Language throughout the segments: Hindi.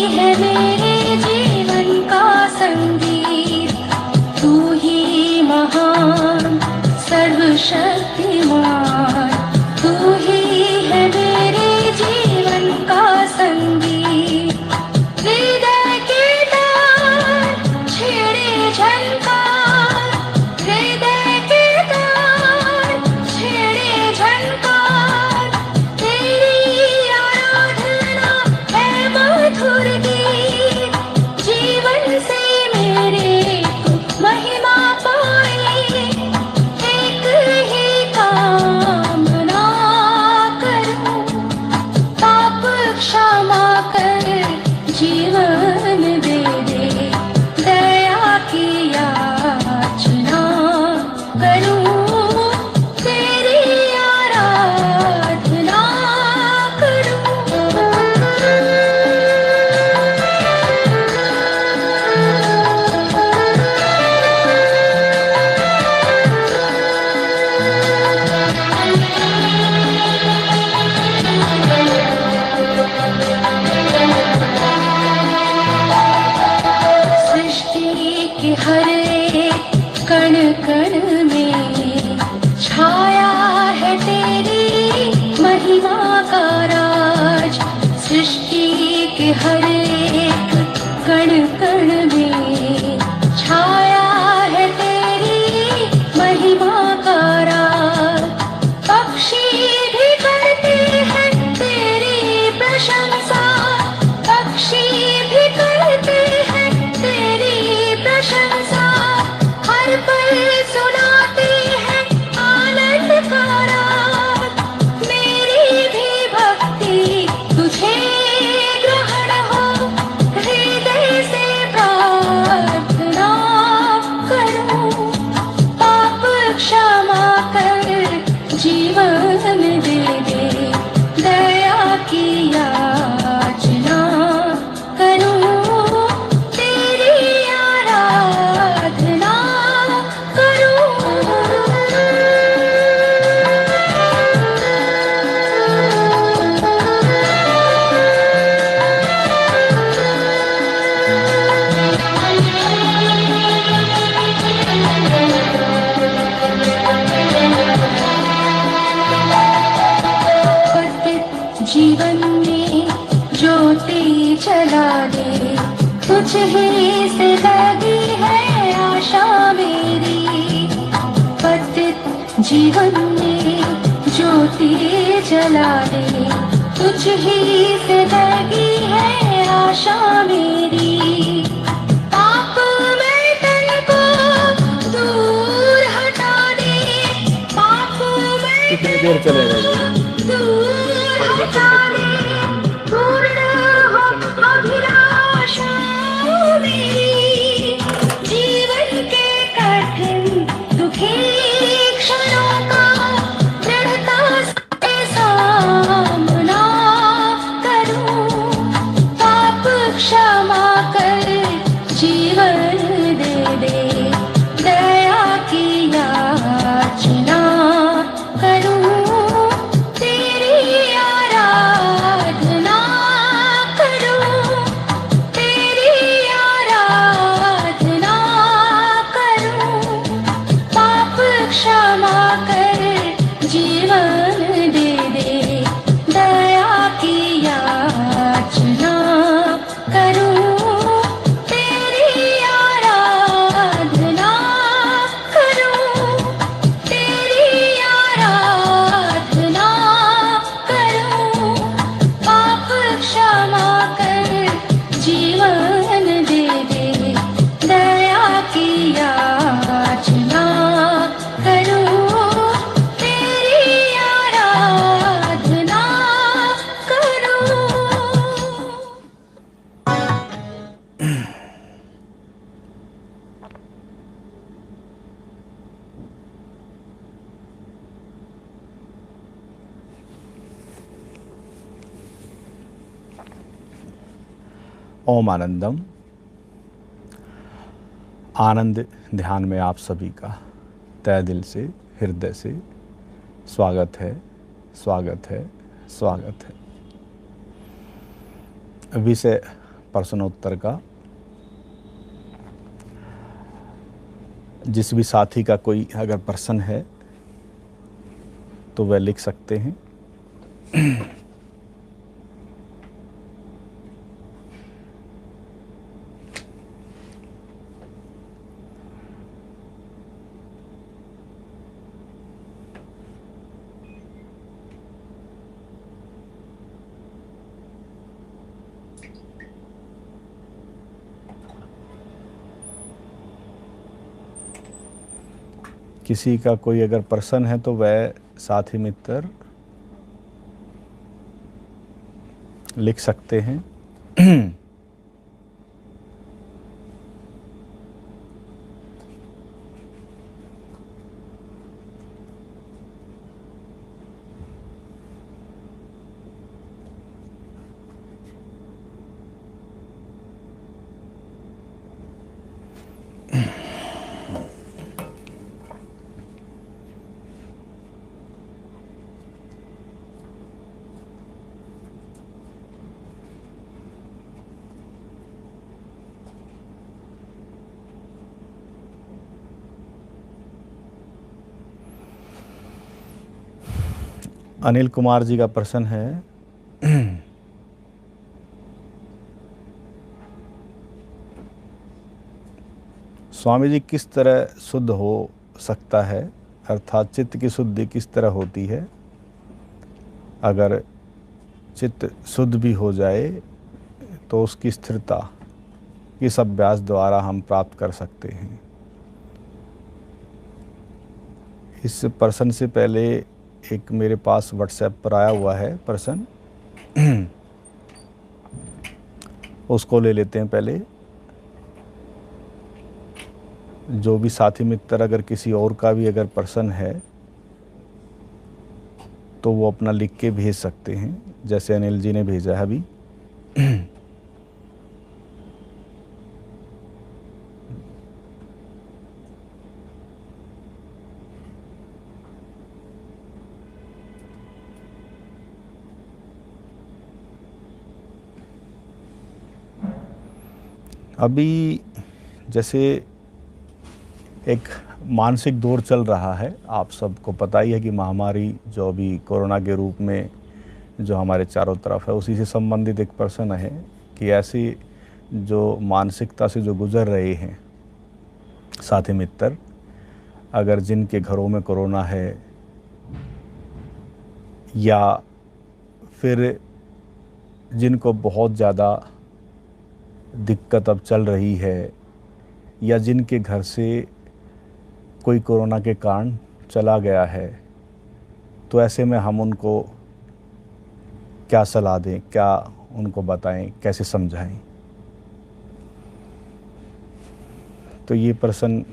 है मेरे जीवन का संगीत, तू ही महान सर्वशक्तिमान, तू ही है मेरे जीवन का संगीत। हृदय के तार छेड़े झनकार, हृदय के तार छेड़े झनकार, तेरी आराधना है मधुर गीत। जीवन से मेरे को महिमा पाए, एक ही कामना करूं, पाप क्षमा कर जीवन दे दे, दया की याचना करूं, तेरी आराधना सृष्टि के हर एक कण कण में छाया है तेरी महिमा का राज। सृष्टि के हर एक कण कण में छाया है तेरी महिमा का राज। पक्षी भी करते हैं तेरी प्रशंसा, पक्षी भी करते हैं तेरी प्रशंसा, हर पल सुनाते हैं आनंद का राग। मेरी भी भक्ति तुझे ग्रहण हो, हृदय से प्रार्थना करूं, पाप क्षमा कर जीवन दे दे, दया की याचना करूं, तेरी आराधना जीवन में ज्योति जला दे, तुझ ही से लगी है आशा मेरी। पतित जीवन में ज्योति जला दे, तुझ ही से लगी है आशा मेरी। पाप में तन को दूर हटा दे, पाप में कितनी देर चलेगा ये? दूर हटा दे, पूर्ण हो अभिलाषा मेरी। जीवन के कठिन दुखी क्षणों का दृढ़ता से सामना करूं, पाप क्षमा कर जीवन दे दे, दया की याचना करूं, तेरी आराधना करूं, तेरी आराधना करूं, पाप क्षमा कर जीवन दे दे, दया की याचना करूं, तेरी आराधना करूं, तेरी आराधना करूं, पाप क्षमा कर जीवन दे दे, दया की याचना करूं, तेरी आराधना करूं। ओम आनंदम। आनंद ध्यान में आप सभी का तहे दिल से, हृदय से स्वागत है, स्वागत है, स्वागत है। विषय प्रश्नोत्तर का। जिस भी साथी का कोई अगर प्रश्न है तो वह लिख सकते हैं। किसी का कोई अगर प्रश्न है तो वह साथी मित्र लिख सकते हैं। अनिल कुमार जी का प्रश्न है, स्वामी जी किस तरह शुद्ध हो सकता है, अर्थात चित्त की शुद्धि किस तरह होती है? अगर चित्त शुद्ध भी हो जाए तो उसकी स्थिरता किस अभ्यास द्वारा हम प्राप्त कर सकते हैं? इस प्रश्न से पहले एक मेरे पास व्हाट्सएप पर आया हुआ है प्रश्न, उसको ले लेते हैं पहले। जो भी साथी मित्र अगर किसी और का भी अगर प्रश्न है तो वो अपना लिख के भेज सकते हैं, जैसे अनिल जी ने भेजा है अभी। अभी जैसे एक मानसिक दौर चल रहा है, आप सबको पता ही है कि महामारी जो अभी कोरोना के रूप में जो हमारे चारों तरफ है, उसी से संबंधित एक प्रश्न है कि ऐसी जो मानसिकता से जो गुजर रहे हैं साथी मित्र, अगर जिनके घरों में कोरोना है या फिर जिनको बहुत ज़्यादा दिक्कत अब चल रही है, या जिनके घर से कोई कोरोना के कारण चला गया है, तो ऐसे में हम उनको क्या सलाह दें, क्या उनको बताएं, कैसे समझाएं? तो ये प्रश्न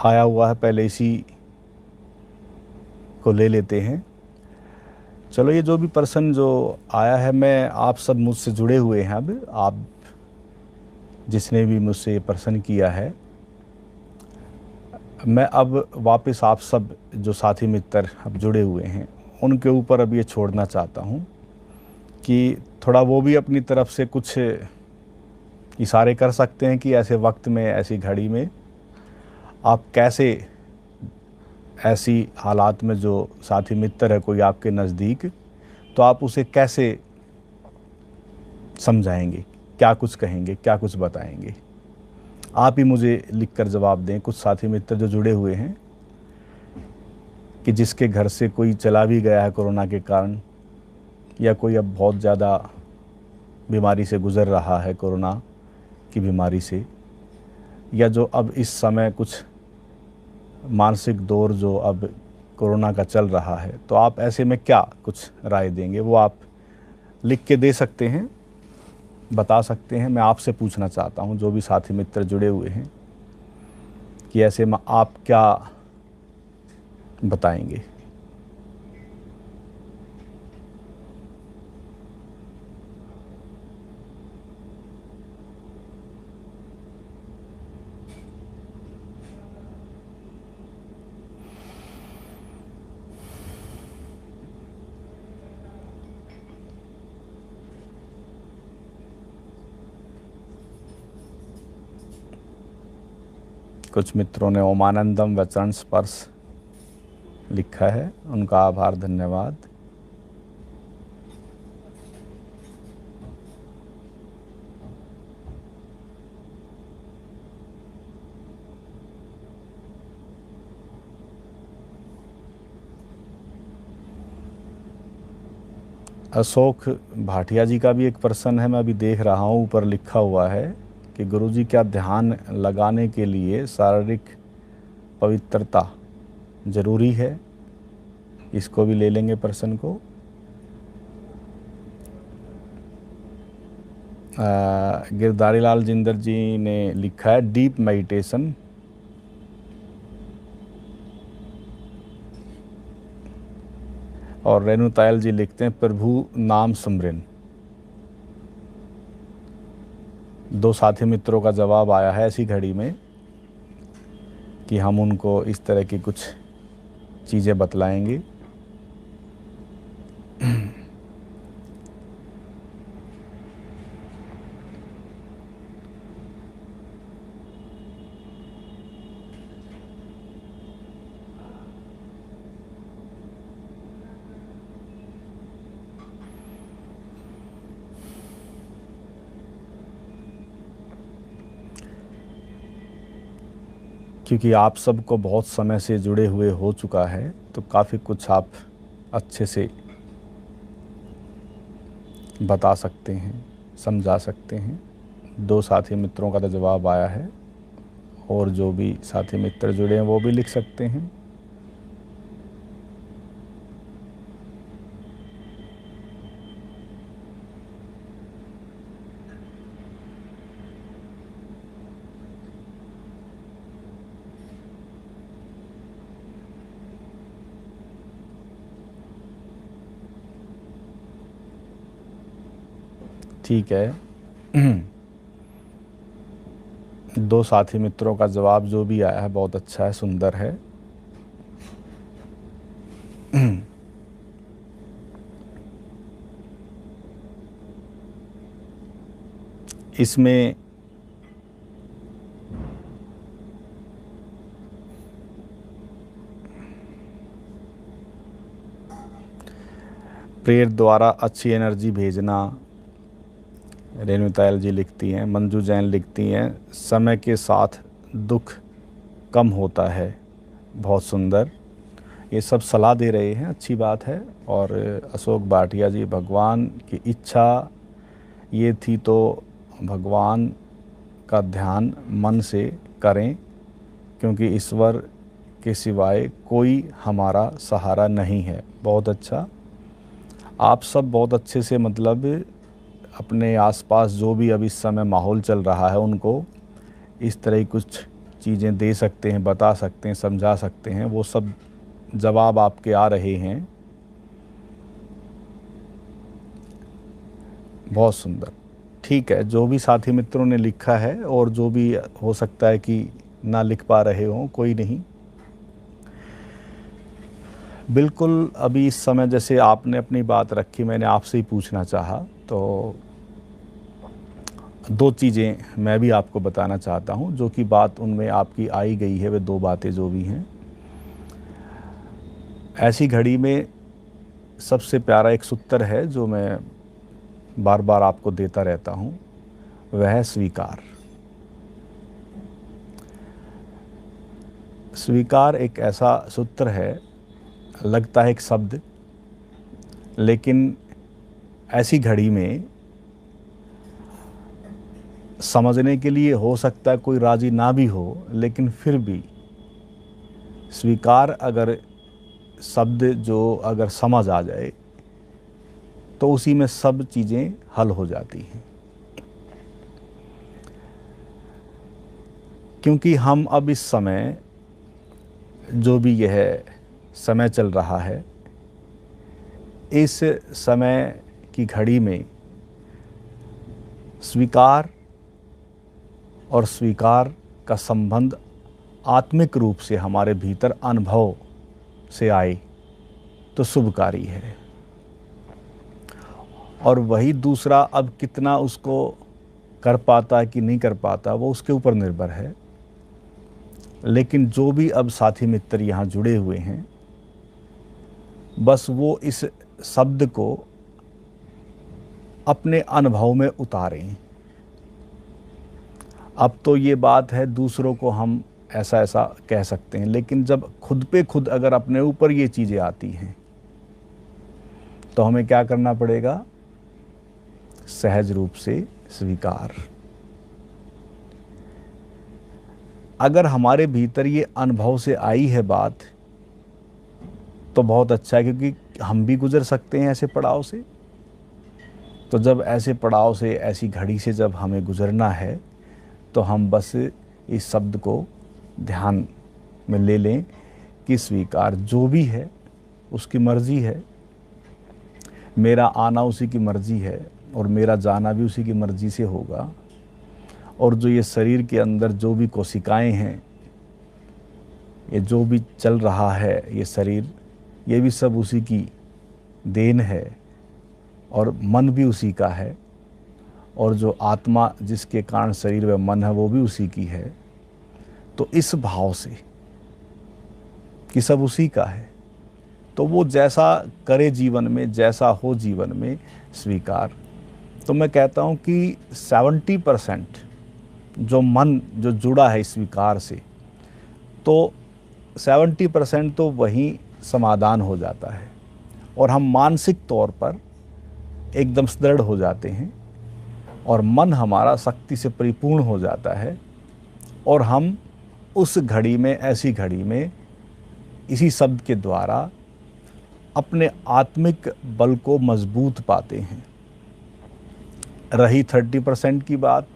आया हुआ है, पहले इसी को ले लेते हैं। चलो, ये जो भी प्रश्न जो आया है, मैं आप सब मुझसे जुड़े हुए हैं। अब आप जिसने भी मुझसे ये प्रश्न किया है, मैं अब वापस आप सब जो साथी मित्र अब जुड़े हुए हैं उनके ऊपर अब ये छोड़ना चाहता हूँ कि थोड़ा वो भी अपनी तरफ से कुछ इशारे कर सकते हैं कि ऐसे वक्त में, ऐसी घड़ी में आप कैसे ऐसी हालात में जो साथी मित्र है कोई आपके नज़दीक, तो आप उसे कैसे समझाएंगे, क्या कुछ कहेंगे, क्या कुछ बताएंगे? आप ही मुझे लिखकर जवाब दें। कुछ साथी मित्र जो जुड़े हुए हैं कि जिसके घर से कोई चला भी गया है कोरोना के कारण, या कोई अब बहुत ज़्यादा बीमारी से गुज़र रहा है, कोरोना की बीमारी से, या जो अब इस समय कुछ मानसिक दौर जो अब कोरोना का चल रहा है, तो आप ऐसे में क्या कुछ राय देंगे? वो आप लिख के दे सकते हैं, बता सकते हैं। मैं आपसे पूछना चाहता हूं, जो भी साथी मित्र जुड़े हुए हैं, कि ऐसे में आप क्या बताएंगे? कुछ मित्रों ने ओमानंदम व चरण स्पर्श लिखा है, उनका आभार, धन्यवाद। अशोक भाटिया जी का भी एक प्रश्न है, मैं अभी देख रहा हूँ, ऊपर लिखा हुआ है कि गुरुजी क्या ध्यान लगाने के लिए शारीरिक पवित्रता जरूरी है? इसको भी ले लेंगे प्रश्न को। गिरधारी लाल जिंदर जी ने लिखा है डीप मेडिटेशन। और रेणु तायल जी लिखते हैं प्रभु नाम सिमरन। दो साथी मित्रों का जवाब आया है ऐसी घड़ी में कि हम उनको इस तरह की कुछ चीज़ें बतलाएंगे। क्योंकि आप सबको बहुत समय से जुड़े हुए हो चुका है, तो काफ़ी कुछ आप अच्छे से बता सकते हैं, समझा सकते हैं। दो साथी मित्रों का तो जवाब आया है, और जो भी साथी मित्र जुड़े हैं वो भी लिख सकते हैं। ठीक है। दो साथी मित्रों का जवाब जो भी आया है बहुत अच्छा है, सुंदर है। इसमें प्रेयर द्वारा अच्छी एनर्जी भेजना, रेणु तायल जी लिखती हैं। मंजू जैन लिखती हैं समय के साथ दुख कम होता है। बहुत सुंदर, ये सब सलाह दे रहे हैं, अच्छी बात है। और अशोक भाटिया जी, भगवान की इच्छा ये थी तो भगवान का ध्यान मन से करें, क्योंकि ईश्वर के सिवाय कोई हमारा सहारा नहीं है। बहुत अच्छा, आप सब बहुत अच्छे से मतलब अपने आसपास जो भी अभी इस समय माहौल चल रहा है उनको इस तरह की कुछ चीज़ें दे सकते हैं, बता सकते हैं, समझा सकते हैं। वो सब जवाब आपके आ रहे हैं। बहुत सुंदर, ठीक है। जो भी साथी मित्रों ने लिखा है, और जो भी हो सकता है कि ना लिख पा रहे हों, कोई नहीं। बिल्कुल, अभी इस समय जैसे आपने अपनी बात रखी, मैंने आपसे ही पूछना चाहा, तो दो चीज़ें मैं भी आपको बताना चाहता हूं, जो कि बात उनमें आपकी आई गई है, वे दो बातें जो भी हैं। ऐसी घड़ी में सबसे प्यारा एक सूत्र है जो मैं बार बार आपको देता रहता हूं, वह है स्वीकार। स्वीकार एक ऐसा सूत्र है, लगता है एक शब्द, लेकिन ऐसी घड़ी में समझने के लिए हो सकता है कोई राजी ना भी हो, लेकिन फिर भी स्वीकार अगर शब्द जो अगर समझ आ जाए तो उसी में सब चीज़ें हल हो जाती हैं। क्योंकि हम अब इस समय जो भी यह समय चल रहा है, इस समय की घड़ी में स्वीकार और स्वीकार का संबंध आत्मिक रूप से हमारे भीतर अनुभव से आए तो शुभकारी है। और वही दूसरा अब कितना उसको कर पाता है कि नहीं कर पाता, वो उसके ऊपर निर्भर है। लेकिन जो भी अब साथी मित्र यहाँ जुड़े हुए हैं, बस वो इस शब्द को अपने अनुभव में उतारें। अब तो ये बात है दूसरों को हम ऐसा ऐसा कह सकते हैं, लेकिन जब खुद पे खुद अगर अपने ऊपर ये चीज़ें आती हैं तो हमें क्या करना पड़ेगा? सहज रूप से स्वीकार। अगर हमारे भीतर ये अनुभव से आई है बात तो बहुत अच्छा है, क्योंकि हम भी गुजर सकते हैं ऐसे पड़ाव से। तो जब ऐसे पड़ाव से, ऐसी घड़ी से जब हमें गुजरना है तो हम बस इस शब्द को ध्यान में ले लें कि स्वीकार, जो भी है उसकी मर्जी है, मेरा आना उसी की मर्जी है और मेरा जाना भी उसी की मर्जी से होगा। और जो ये शरीर के अंदर जो भी कोशिकाएं हैं, ये जो भी चल रहा है ये शरीर, ये भी सब उसी की देन है और मन भी उसी का है, और जो आत्मा जिसके कारण शरीर व मन है वो भी उसी की है। तो इस भाव से कि सब उसी का है, तो वो जैसा करे जीवन में, जैसा हो जीवन में, स्वीकार। तो मैं कहता हूँ कि 70% जो मन जो जुड़ा है स्वीकार से, तो 70% तो वहीं समाधान हो जाता है और हम मानसिक तौर पर एकदम सुदृढ़ हो जाते हैं और मन हमारा शक्ति से परिपूर्ण हो जाता है और हम उस घड़ी में, ऐसी घड़ी में, इसी शब्द के द्वारा अपने आत्मिक बल को मजबूत पाते हैं। रही 30% की बात,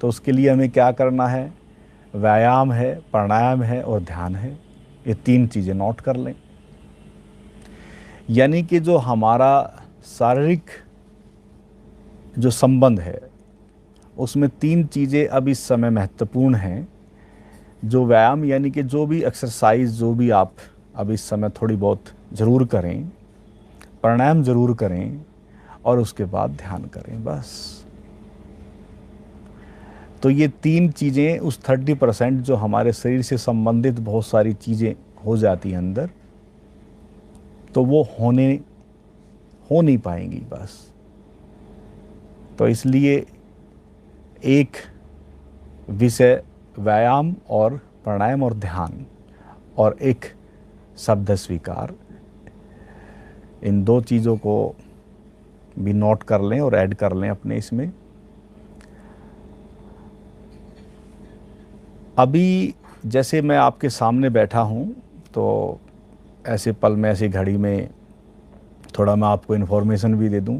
तो उसके लिए हमें क्या करना है? व्यायाम है, प्राणायाम है और ध्यान है। ये 3 चीज़ें नोट कर लें। यानी कि जो हमारा शारीरिक जो संबंध है उसमें 3 चीज़ें अब इस समय महत्वपूर्ण हैं। जो व्यायाम यानी कि जो भी एक्सरसाइज जो भी आप अब इस समय थोड़ी बहुत ज़रूर करें, प्राणायाम ज़रूर करें और उसके बाद ध्यान करें, बस। तो ये 3 चीज़ें उस 30% जो हमारे शरीर से संबंधित बहुत सारी चीज़ें हो जाती हैं अंदर, तो वो हो नहीं पाएंगी, बस। तो इसलिए एक विषय व्यायाम और प्राणायाम और ध्यान, और एक शब्द स्वीकार, इन 2 चीज़ों को भी नोट कर लें और ऐड कर लें अपने इसमें। अभी जैसे मैं आपके सामने बैठा हूँ, तो ऐसे पल में, ऐसी घड़ी में थोड़ा मैं आपको इन्फॉर्मेशन भी दे दूँ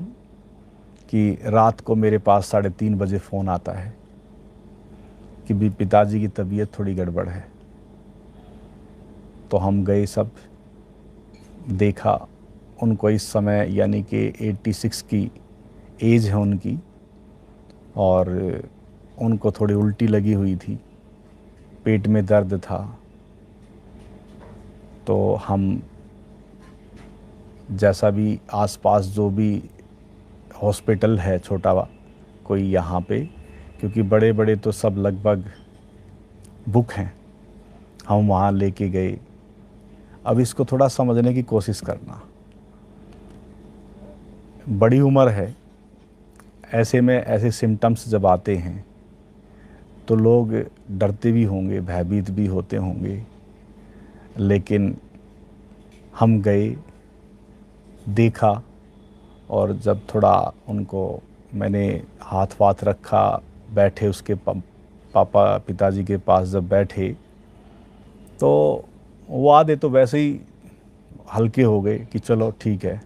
कि रात को मेरे पास 3:30 बजे फ़ोन आता है कि भी पिताजी की तबीयत थोड़ी गड़बड़ है। तो हम गए, सब देखा उनको। इस समय यानी कि 86 की एज है उनकी, और उनको थोड़ी उल्टी लगी हुई थी, पेट में दर्द था। तो हम जैसा भी आसपास जो भी हॉस्पिटल है छोटा कोई यहाँ पे, क्योंकि बड़े बड़े तो सब लगभग बुक हैं, हम वहाँ लेके गए। अब इसको थोड़ा समझने की कोशिश करना, बड़ी उम्र है, ऐसे में ऐसे सिम्टम्स जब आते हैं तो लोग डरते भी होंगे, भयभीत भी होते होंगे। लेकिन हम गए, देखा, और जब थोड़ा उनको मैंने हाथ वाथ रखा, बैठे उसके पापा पिताजी के पास जब बैठे, तो वो आधे तो वैसे ही हल्के हो गए कि चलो ठीक है।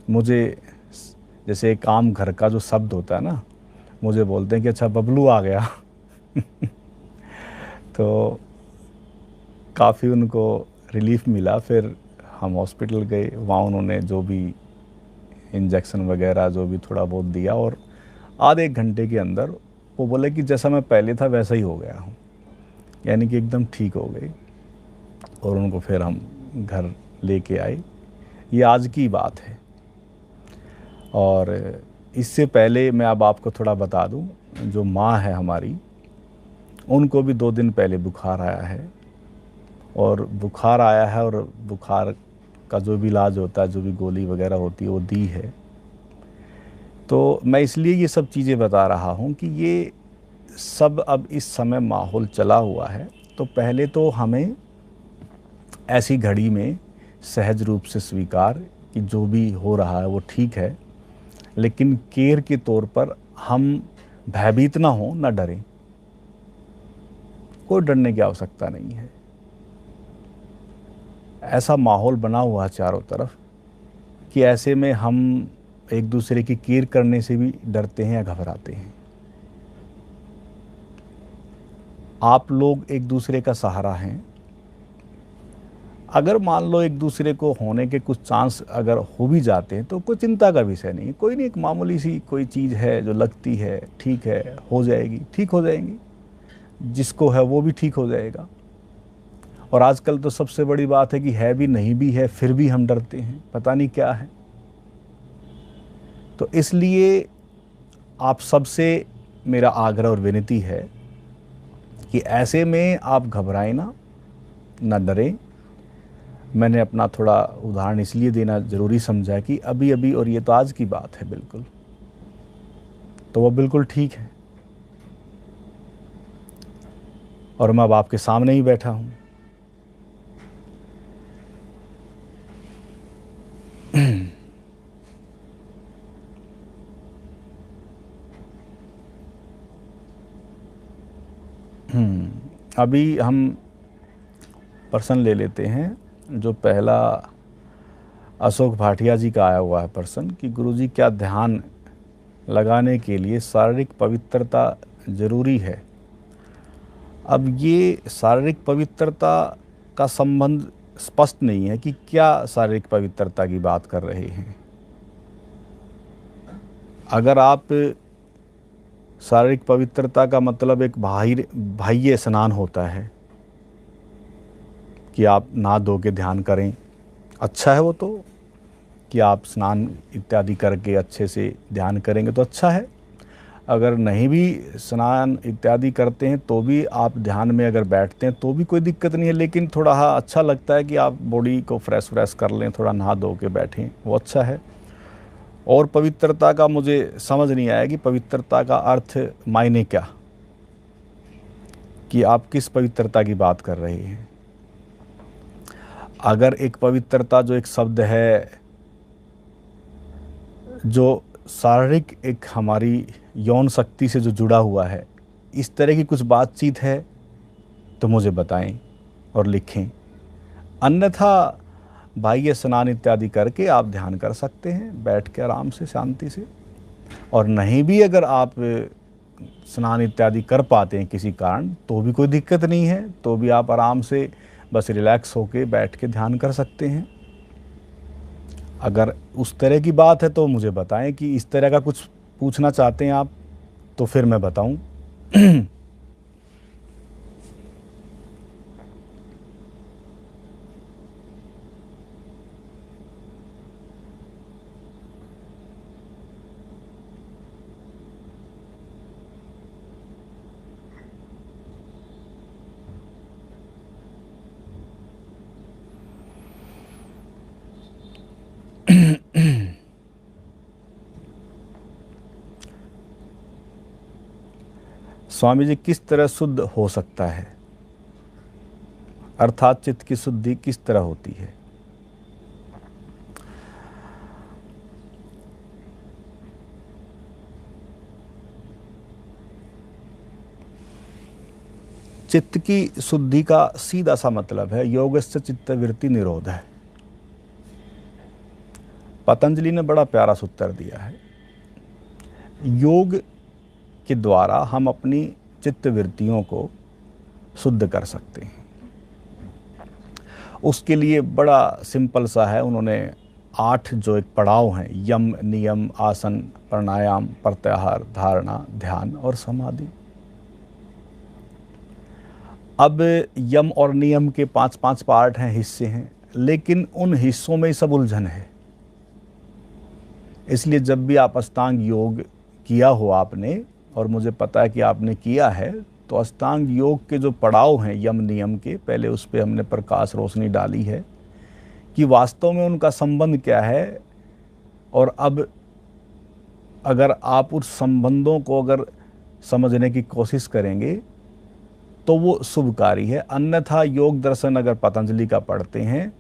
मुझे जैसे एक आम घर का जो शब्द होता है ना, मुझे बोलते हैं कि अच्छा बबलू आ गया। तो काफ़ी उनको रिलीफ मिला। फिर हम हॉस्पिटल गए, वहाँ उन्होंने जो भी इंजेक्शन वगैरह जो भी थोड़ा बहुत दिया, और आधे 1 घंटे के अंदर वो बोले कि जैसा मैं पहले था वैसा ही हो गया हूँ, यानी कि एकदम ठीक हो गई। और उनको फिर हम घर लेके आए। ये आज की बात है। और इससे पहले मैं अब आपको थोड़ा बता दूं, जो माँ है हमारी, उनको भी 2 दिन पहले बुखार आया है, और बुखार आया है, और बुखार का जो भी इलाज होता है, जो भी गोली वगैरह होती है वो दी है। तो मैं इसलिए ये सब चीज़ें बता रहा हूँ कि ये सब अब इस समय माहौल चला हुआ है। तो पहले तो हमें ऐसी घड़ी में सहज रूप से स्वीकार कि जो भी हो रहा है वो ठीक है, लेकिन केयर के तौर पर हम भयभीत ना हो, ना डरें। कोई डरने की आवश्यकता नहीं है। ऐसा माहौल बना हुआ है चारों तरफ कि ऐसे में हम एक दूसरे की केयर करने से भी डरते हैं या घबराते हैं। आप लोग एक दूसरे का सहारा हैं। अगर मान लो एक दूसरे को होने के कुछ चांस अगर हो भी जाते हैं तो कोई चिंता का विषय नहीं, कोई नहीं, एक मामूली सी कोई चीज़ है जो लगती है, ठीक है, हो जाएगी, ठीक हो जाएंगी, जिसको है वो भी ठीक हो जाएगा। और आजकल तो सबसे बड़ी बात है कि है भी नहीं भी है फिर भी हम डरते हैं, पता नहीं क्या है। तो इसलिए आप सबसे मेरा आग्रह और विनती है कि ऐसे में आप घबराएं ना, ना डरें। मैंने अपना थोड़ा उदाहरण इसलिए देना ज़रूरी समझा कि अभी अभी, और ये तो आज की बात है बिल्कुल, तो वो बिल्कुल ठीक है। और मैं अब आपके सामने ही बैठा हूँ। अभी हम पर्सन ले लेते हैं। जो पहला अशोक भाटिया जी का आया हुआ है प्रश्न कि गुरुजी क्या ध्यान लगाने के लिए शारीरिक पवित्रता जरूरी है? अब ये शारीरिक पवित्रता का संबंध स्पष्ट नहीं है कि क्या शारीरिक पवित्रता की बात कर रहे हैं। अगर आप शारीरिक पवित्रता का मतलब एक बाह्य स्नान होता है कि आप नहा धो के ध्यान करें, अच्छा है वो तो, कि आप स्नान इत्यादि करके अच्छे से ध्यान करेंगे तो अच्छा है। अगर नहीं भी स्नान इत्यादि करते हैं तो भी आप ध्यान में अगर बैठते हैं तो भी कोई दिक्कत नहीं है, लेकिन थोड़ा हाँ अच्छा लगता है कि आप बॉडी को फ्रेश कर लें, थोड़ा नहा धो के बैठें, वो अच्छा है। और पवित्रता का मुझे समझ नहीं आया कि पवित्रता का अर्थ मायने क्या, कि आप किस पवित्रता की बात कर रहे हैं। अगर एक पवित्रता जो एक शब्द है जो शारीरिक एक हमारी यौन शक्ति से जो जुड़ा हुआ है, इस तरह की कुछ बातचीत है तो मुझे बताएं और लिखें। अन्यथा बाह्य स्नान इत्यादि करके आप ध्यान कर सकते हैं बैठ के आराम से, शांति से। और नहीं भी अगर आप स्नान इत्यादि कर पाते हैं किसी कारण तो भी कोई दिक्कत नहीं है, तो भी आप आराम से बस रिलैक्स होके बैठ के ध्यान कर सकते हैं। अगर उस तरह की बात है तो मुझे बताएं कि इस तरह का कुछ पूछना चाहते हैं आप, तो फिर मैं बताऊं। स्वामी जी, किस तरह शुद्ध हो सकता है, अर्थात चित्त की शुद्धि किस तरह होती है? चित्त की शुद्धि का सीधा सा मतलब है योगस्य चित्तवृत्ति निरोध है। पतंजलि ने बड़ा प्यारा सूत्र दिया है। योग के द्वारा हम अपनी चित्तवृत्तियों को शुद्ध कर सकते हैं। उसके लिए बड़ा सिंपल सा है, उन्होंने 8 जो एक पड़ाव हैं, यम, नियम, आसन, प्राणायाम, प्रत्याहार, धारणा, ध्यान और समाधि। अब यम और नियम के 5-5 पार्ट हैं, हिस्से हैं, लेकिन उन हिस्सों में सब उलझन है। इसलिए जब भी आप अष्टांग योग किया हो आपने, और मुझे पता है कि आपने किया है, तो अष्टांग योग के जो पड़ाव हैं यम नियम के, पहले उस पर हमने प्रकाश रोशनी डाली है कि वास्तव में उनका संबंध क्या है। और अब अगर आप उस संबंधों को अगर समझने की कोशिश करेंगे तो वो शुभकारी है। अन्यथा योग दर्शन अगर पतंजलि का पढ़ते हैं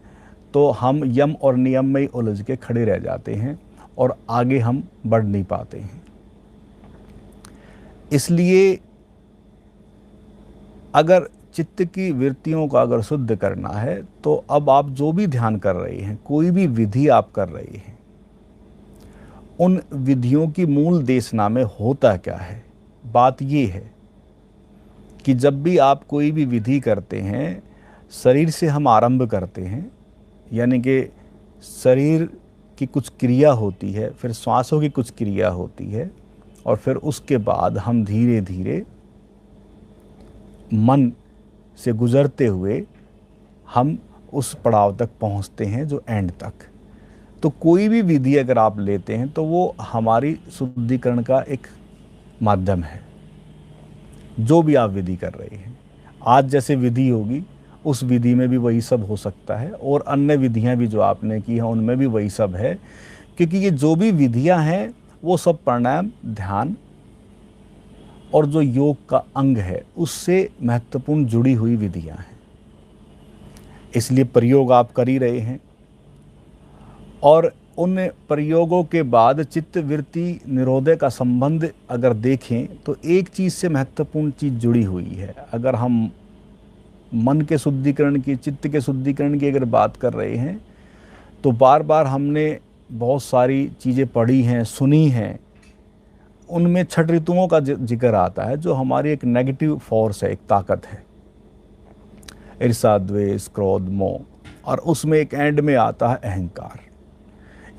तो हम यम और नियम में ही उलझ के खड़े रह जाते हैं और आगे हम बढ़ नहीं पाते हैं। इसलिए अगर चित्त की वृत्तियों को अगर शुद्ध करना है तो अब आप जो भी ध्यान कर रहे हैं, कोई भी विधि आप कर रहे हैं, उन विधियों की मूल देशना में होता क्या है। बात ये है कि जब भी आप कोई भी विधि करते हैं, शरीर से हम आरंभ करते हैं, यानी कि शरीर की कुछ क्रिया होती है, फिर श्वासों की कुछ क्रिया होती है, और फिर उसके बाद हम धीरे धीरे मन से गुजरते हुए हम उस पड़ाव तक पहुंचते हैं जो एंड तक। तो कोई भी विधि अगर आप लेते हैं तो वो हमारी शुद्धिकरण का एक माध्यम है। जो भी आप विधि कर रहे हैं, आज जैसे विधि होगी उस विधि में भी वही सब हो सकता है, और अन्य विधियां भी जो आपने की हैं उनमें भी वही सब है, क्योंकि ये जो भी विधियां हैं वो सब प्राणायाम, ध्यान और जो योग का अंग है उससे महत्वपूर्ण जुड़ी हुई विधियां हैं। इसलिए प्रयोग आप कर ही रहे हैं, और उन प्रयोगों के बाद चित्त वृत्ति निरोधे का संबंध अगर देखें तो एक चीज़ से महत्वपूर्ण चीज़ जुड़ी हुई है। अगर हम मन के शुद्धिकरण की, चित्त के शुद्धिकरण की अगर बात कर रहे हैं तो बार बार हमने बहुत सारी चीज़ें पढ़ी हैं, सुनी हैं। उनमें 6 ऋतुओं का जिक्र आता है जो हमारी एक नेगेटिव फोर्स है, एक ताकत है, ईर्ष्या, द्वेष, क्रोध, मोह, और उसमें एक एंड में आता है अहंकार।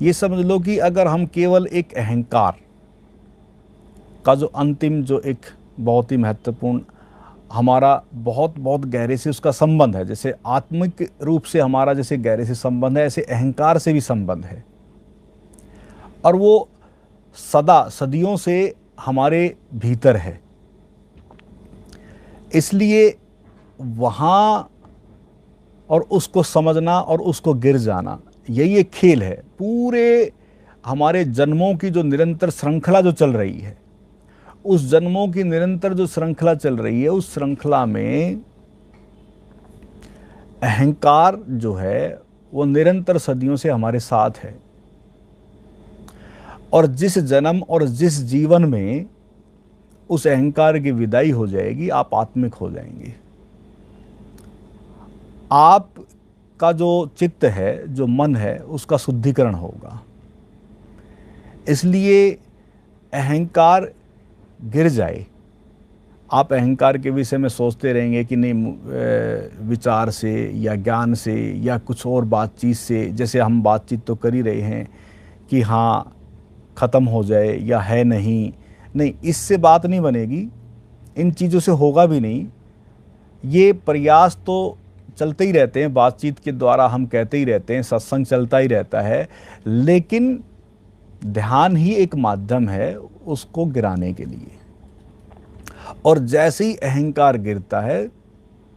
ये समझ लो कि अगर हम केवल एक अहंकार का जो अंतिम, जो एक बहुत ही महत्वपूर्ण हमारा बहुत बहुत गहरे से उसका संबंध है, जैसे आत्मिक रूप से हमारा जैसे गहरे से संबंध है, ऐसे अहंकार से भी संबंध है, और वो सदा सदियों से हमारे भीतर है। इसलिए वहाँ और उसको समझना और उसको गिर जाना, यही एक खेल है। पूरे हमारे जन्मों की जो निरंतर श्रृंखला जो चल रही है, उस जन्मों की निरंतर जो श्रृंखला चल रही है, उस श्रृंखला में अहंकार जो है वो निरंतर सदियों से हमारे साथ है। और जिस जन्म और जिस जीवन में उस अहंकार की विदाई हो जाएगी, आप आत्मिक हो जाएंगे। आप का जो चित्त है, जो मन है, उसका शुद्धिकरण होगा। इसलिए अहंकार गिर जाए। आप अहंकार के विषय में सोचते रहेंगे कि नहीं, विचार से या ज्ञान से या कुछ और बातचीत से, जैसे हम बातचीत तो कर ही रहे हैं कि हाँ ख़त्म हो जाए या है नहीं, इससे बात नहीं बनेगी, इन चीज़ों से होगा भी नहीं। ये प्रयास तो चलते ही रहते हैं, बातचीत के द्वारा हम कहते ही रहते हैं, सत्संग चलता ही रहता है, लेकिन ध्यान ही एक माध्यम है उसको गिराने के लिए। और जैसे ही अहंकार गिरता है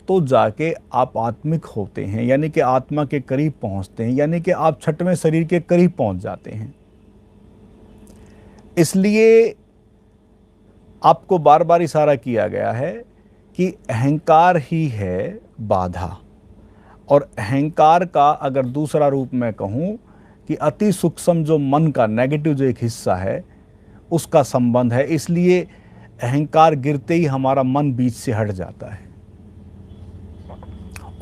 तो जाके आप आत्मिक होते हैं, यानी कि आत्मा के करीब पहुंचते हैं, यानी कि आप छठवें शरीर के करीब पहुंच जाते हैं। इसलिए आपको बार बार इशारा किया गया है कि अहंकार ही है बाधा। और अहंकार का अगर दूसरा रूप मैं कहूँ कि अति सूक्ष्म जो मन का नेगेटिव जो एक हिस्सा है उसका संबंध है। इसलिए अहंकार गिरते ही हमारा मन बीच से हट जाता है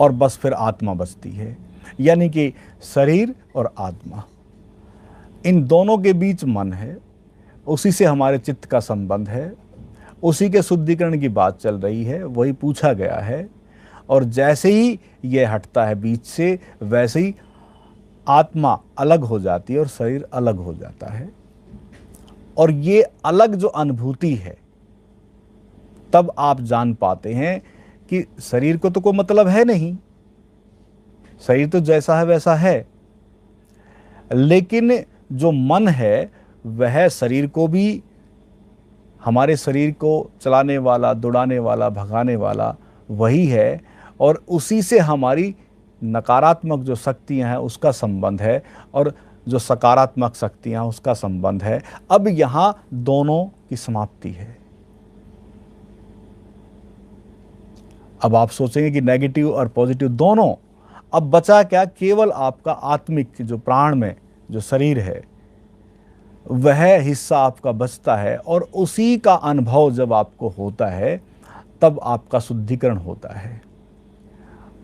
और बस फिर आत्मा बचती है, यानी कि शरीर और आत्मा, इन दोनों के बीच मन है, उसी से हमारे चित्त का संबंध है, उसी के शुद्धिकरण की बात चल रही है, वही पूछा गया है। और जैसे ही यह हटता है बीच से, वैसे ही आत्मा अलग हो जाती है और शरीर अलग हो जाता है। और ये अलग जो अनुभूति है, तब आप जान पाते हैं कि शरीर को तो कोई मतलब है नहीं, शरीर तो जैसा है वैसा है, लेकिन जो मन है वह शरीर को भी हमारे शरीर को चलाने वाला, दौड़ाने वाला, भगाने वाला वही है, और उसी से हमारी नकारात्मक जो शक्तियां हैं उसका संबंध है, और जो सकारात्मक शक्तियां उसका संबंध है। अब यहाँ दोनों की समाप्ति है। अब आप सोचेंगे कि नेगेटिव और पॉजिटिव दोनों, अब बचा क्या? केवल आपका आत्मिक जो प्राण में जो शरीर है वह हिस्सा आपका बचता है, और उसी का अनुभव जब आपको होता है तब आपका शुद्धिकरण होता है।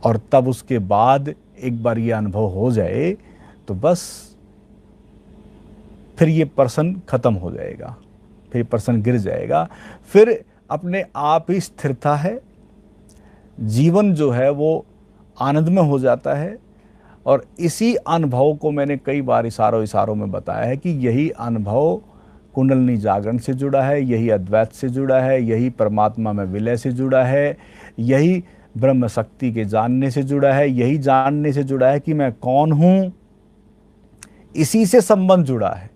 और तब उसके बाद एक बार ये अनुभव हो जाए तो बस फिर ये पर्सन खत्म हो जाएगा, फिर पर्सन गिर जाएगा, फिर अपने आप ही स्थिरता है, जीवन जो है वो आनंद में हो जाता है। और इसी अनुभव को मैंने कई बार इशारों में बताया है कि यही अनुभव कुंडलिनी जागरण से जुड़ा है, यही अद्वैत से जुड़ा है, यही परमात्मा में विलय से जुड़ा है, यही ब्रह्म शक्ति के जानने से जुड़ा है, यही जानने से जुड़ा है कि मैं कौन हूं, इसी से संबंध जुड़ा है।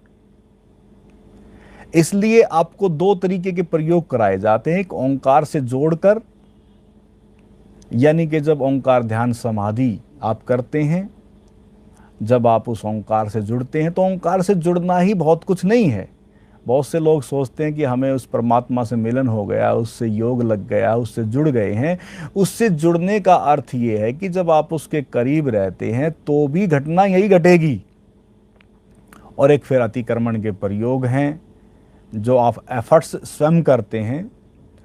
इसलिए आपको दो तरीके के प्रयोग कराए जाते हैं, एक ओंकार से जोड़कर, यानी कि जब ओंकार ध्यान समाधि आप करते हैं, जब आप उस ओंकार से जुड़ते हैं, तो ओंकार से जुड़ना ही बहुत कुछ नहीं है। बहुत से लोग सोचते हैं कि हमें उस परमात्मा से मिलन हो गया, उससे योग लग गया, उससे जुड़ गए हैं। उससे जुड़ने का अर्थ ये है कि जब आप उसके करीब रहते हैं तो भी घटना यही घटेगी। और एक फिर अतिक्रमण के प्रयोग हैं, जो आप एफर्ट्स स्वयं करते हैं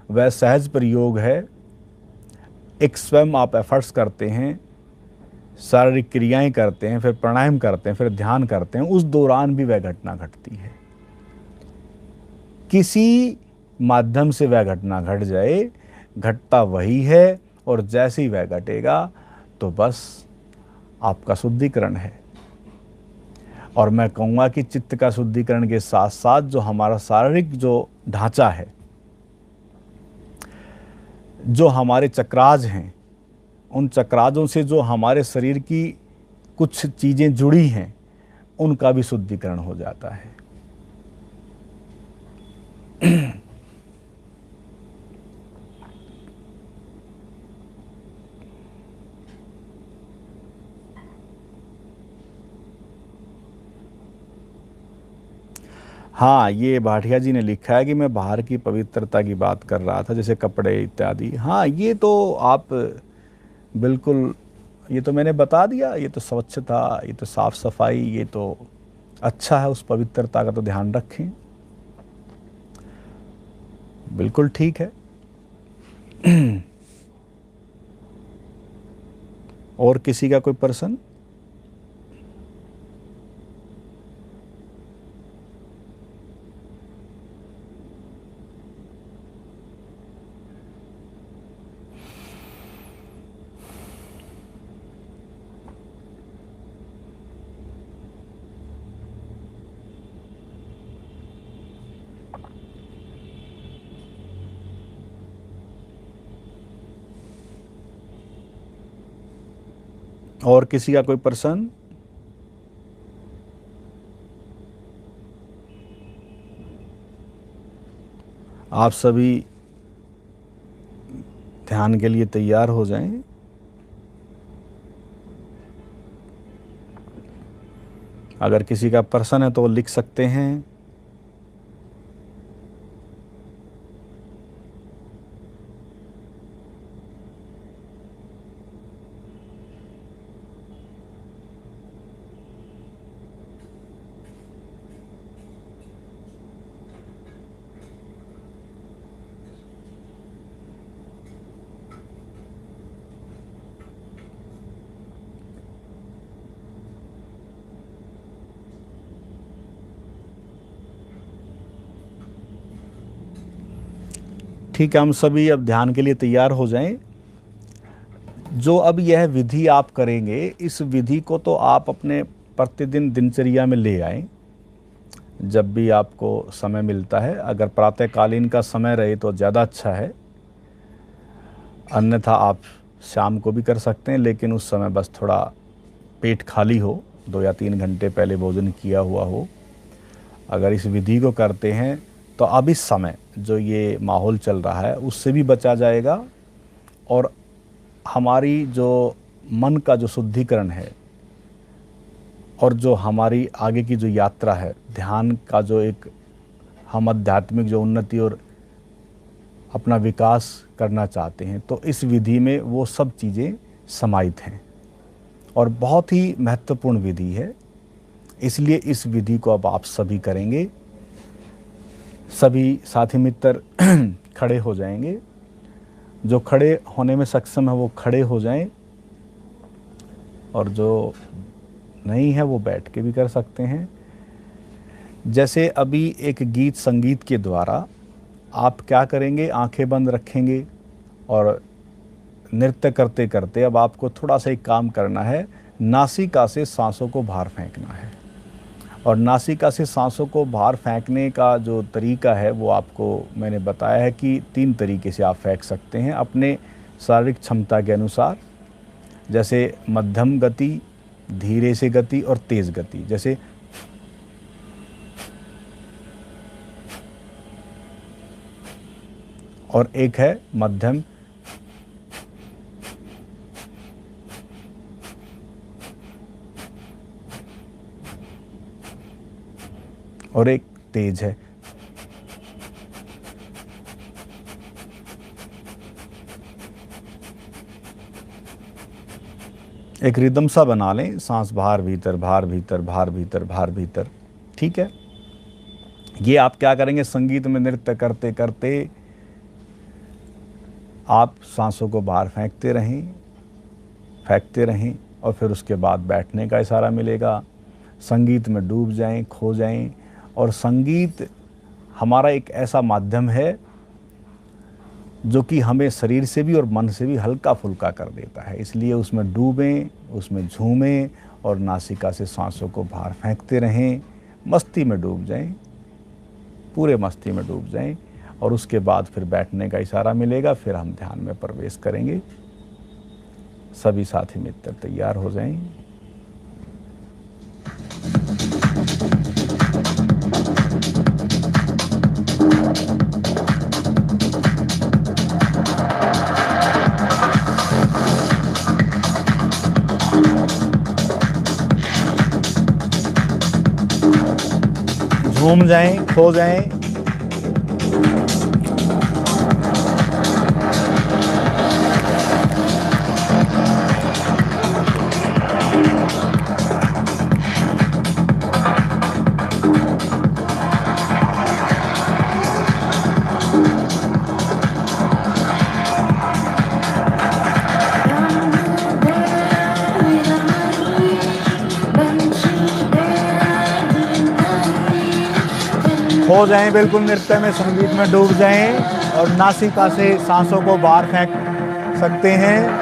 वह सहज प्रयोग है। एक स्वयं आप एफर्ट्स करते हैं, शारीरिक क्रियाएं करते हैं, फिर प्राणायाम करते हैं, फिर ध्यान करते हैं, उस दौरान भी वह घटना घटती है। किसी माध्यम से वह घटना घट जाए, घटता वही है, और जैसे ही वह घटेगा तो बस आपका शुद्धिकरण है। और मैं कहूँगा कि चित्त का शुद्धिकरण के साथ साथ जो हमारा शारीरिक जो ढांचा है, जो हमारे चक्राज हैं, उन चक्राजों से जो हमारे शरीर की कुछ चीज़ें जुड़ी हैं, उनका भी शुद्धिकरण हो जाता है। हाँ, ये भाटिया जी ने लिखा है कि मैं बाहर की पवित्रता की बात कर रहा था, जैसे कपड़े इत्यादि। हाँ, ये तो आप बिल्कुल, ये तो मैंने बता दिया, ये तो स्वच्छता, ये तो साफ सफाई, ये तो अच्छा है, उस पवित्रता का तो ध्यान रखें, बिल्कुल ठीक है। और किसी का कोई प्रश्न? और किसी का कोई प्रश्न? आप सभी ध्यान के लिए तैयार हो जाएं। अगर किसी का प्रश्न है तो वो लिख सकते हैं। ठीक है, हम सभी अब ध्यान के लिए तैयार हो जाएं। जो अब यह विधि आप करेंगे, इस विधि को तो आप अपने प्रतिदिन दिनचर्या में ले आएं, जब भी आपको समय मिलता है। अगर प्रातःकालीन का समय रहे तो ज़्यादा अच्छा है, अन्यथा आप शाम को भी कर सकते हैं, लेकिन उस समय बस थोड़ा पेट खाली हो, 2 या 3 घंटे पहले भोजन किया हुआ हो। अगर इस विधि को करते हैं तो अब इस समय जो ये माहौल चल रहा है उससे भी बचा जाएगा, और हमारी जो मन का जो शुद्धिकरण है और जो हमारी आगे की जो यात्रा है, ध्यान का जो एक हम आध्यात्मिक जो उन्नति और अपना विकास करना चाहते हैं, तो इस विधि में वो सब चीज़ें समाहित हैं और बहुत ही महत्वपूर्ण विधि है। इसलिए इस विधि को अब आप सभी करेंगे। सभी साथी मित्र खड़े हो जाएंगे। जो खड़े होने में सक्षम है वो खड़े हो जाएं, और जो नहीं है वो बैठ के भी कर सकते हैं। जैसे अभी एक गीत संगीत के द्वारा आप क्या करेंगे, आंखें बंद रखेंगे और नृत्य करते करते अब आपको थोड़ा सा एक काम करना है, नासिका से सांसों को बाहर फेंकना है। और नासिका से सांसों को बाहर फेंकने का जो तरीका है वो आपको मैंने बताया है कि 3 तरीके से आप फेंक सकते हैं अपने शारीरिक क्षमता के अनुसार। जैसे मध्यम गति, धीरे से गति और तेज गति। जैसे और एक है मध्यम, और एक तेज है। एक रिदम सा बना लें, सांस बाहर भीतर, बाहर भीतर, बाहर भीतर, बाहर भीतर। ठीक है, ये आप क्या करेंगे, संगीत में नृत्य करते करते आप सांसों को बाहर फेंकते रहें और फिर उसके बाद बैठने का इशारा मिलेगा। संगीत में डूब जाएं, खो जाएं। और संगीत हमारा एक ऐसा माध्यम है जो कि हमें शरीर से भी और मन से भी हल्का फुल्का कर देता है। इसलिए उसमें डूबें, उसमें झूमें और नासिका से सांसों को बाहर फेंकते रहें। मस्ती में डूब जाएं, पूरे मस्ती में डूब जाएं, और उसके बाद फिर बैठने का इशारा मिलेगा। फिर हम ध्यान में प्रवेश करेंगे। सभी साथी मित्र तैयार हो जाएं। झूम जाएं, खो जाएं। खो जाएं बिल्कुल नृत्य में, संगीत में डूब जाएं और नासिका से सांसों को बाहर फेंक सकते हैं।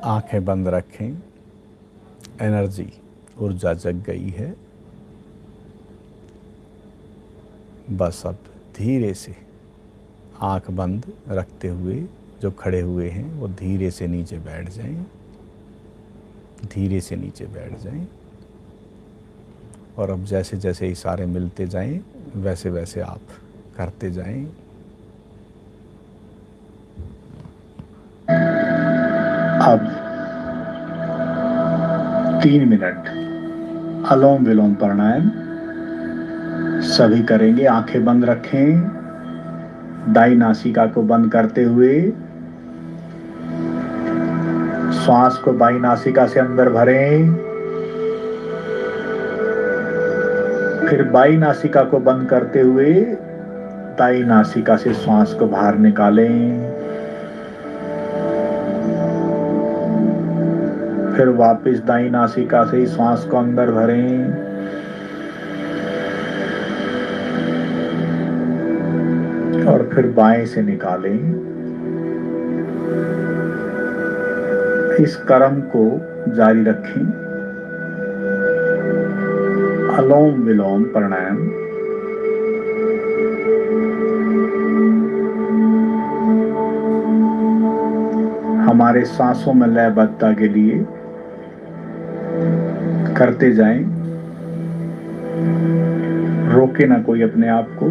आंखें बंद रखें। एनर्जी, ऊर्जा जग गई है। बस अब धीरे से आंख बंद रखते हुए जो खड़े हुए हैं वो धीरे से नीचे बैठ जाएं, धीरे से नीचे बैठ जाएं। और अब जैसे जैसे इशारे मिलते जाएं वैसे वैसे आप करते जाएं। अब 3 मिनट अनुलोम विलोम प्राणायाम सभी करेंगे। आंखें बंद रखें, दाई नासिका को बंद करते हुए श्वास को बाई नासिका से अंदर भरें, फिर बाई नासिका को बंद करते हुए दाई नासिका से श्वास को बाहर निकालें, फिर वापस दाई नासिका से श्वास को अंदर भरें, और फिर बाएं से निकालें। इस क्रम को जारी रखें। अनुलोम विलोम प्राणायाम। हमारे सांसों में लयबद्धता के लिए करते जाएं, रोके ना कोई अपने आप को।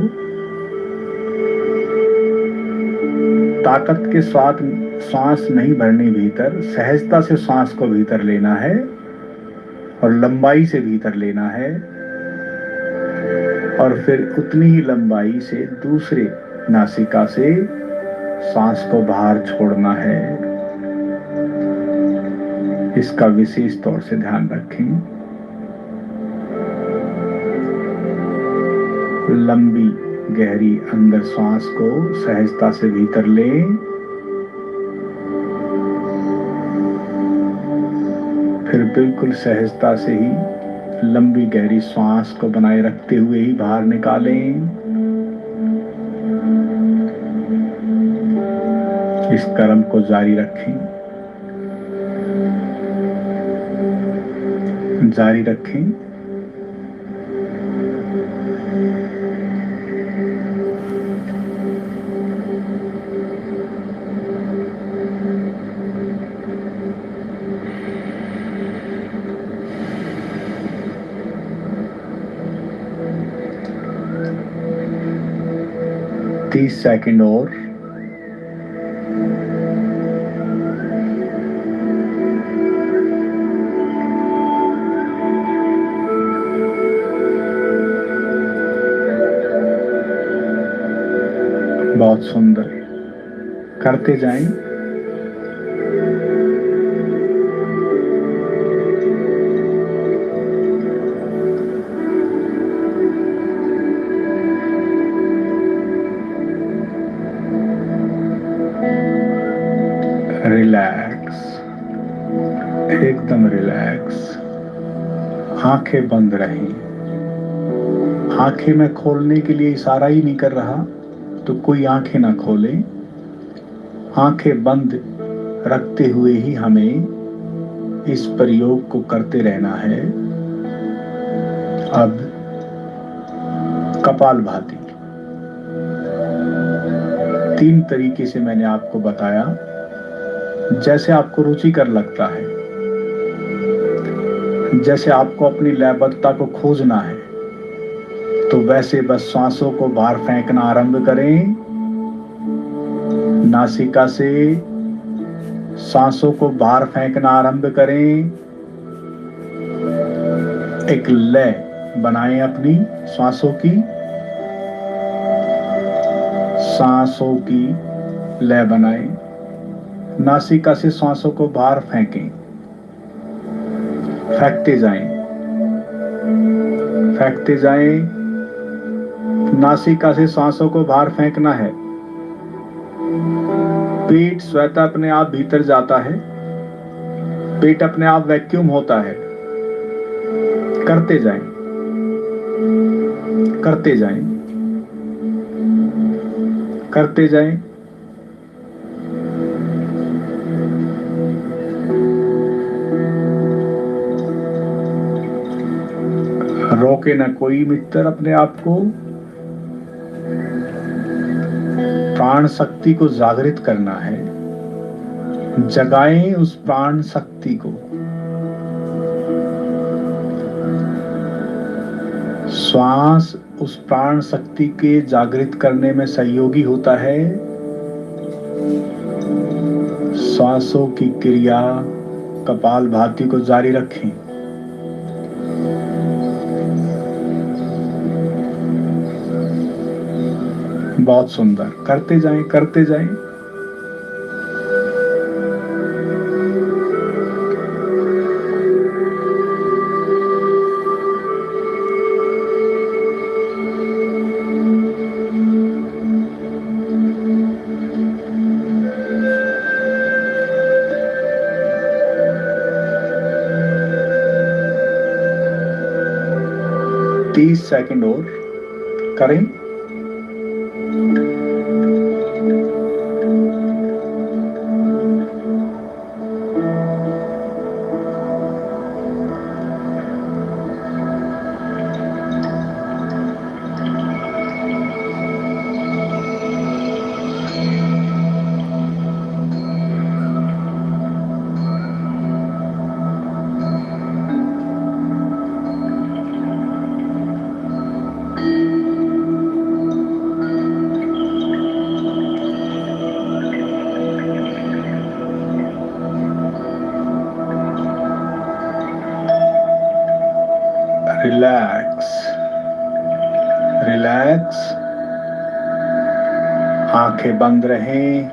ताकत के साथ सांस नहीं भरनी, भीतर सहजता से सांस को भीतर लेना है और लंबाई से भीतर लेना है, और फिर उतनी ही लंबाई से दूसरे नासिका से सांस को बाहर छोड़ना है। इसका विशेष तौर से ध्यान रखें। लंबी गहरी अंदर सांस को सहजता से भीतर लें, फिर बिल्कुल सहजता से ही लंबी गहरी सांस को बनाए रखते हुए ही बाहर निकालें। इस क्रम को जारी रखें, जारी रखें। तीस सेकंड और। बहुत सुंदर, करते जाएं। रिलैक्स, एकदम रिलैक्स। आंखें बंद रहें। आंखें मैं खोलने के लिए इशारा ही नहीं कर रहा, तो कोई आंखें ना खोलें। आंखें बंद रखते हुए ही हमें इस प्रयोग को करते रहना है। अब कपालभाति 3 तरीके से मैंने आपको बताया, जैसे आपको रुचिकर लगता है, जैसे आपको अपनी लयबद्धता को खोजना है, तो वैसे बस सांसों को बाहर फेंकना आरंभ करें। नासिका से सांसों को बाहर फेंकना आरंभ करें। एक लय बनाएं अपनी सांसों की, सांसों की लय बनाएं। नासिका से सांसों को बाहर फेंकें, फेंकते जाएं, फेंकते जाएं। नासिका से सांसों को बाहर फेंकना है। पेट स्वतः अपने आप भीतर जाता है, पेट अपने आप वैक्यूम होता है। करते जाएं, करते जाएं, करते जाएं। रोके न कोई मित्र अपने आप को। प्राण शक्ति को जागृत करना है, जगाएं उस प्राण शक्ति को। श्वास उस प्राण शक्ति के जागृत करने में सहयोगी होता है। श्वासों की क्रिया कपालभाति को जारी रखें। बहुत सुंदर, करते जाएं, करते जाएं। तीस सेकंड और करें। Relax, relax. आंखें बंद रहें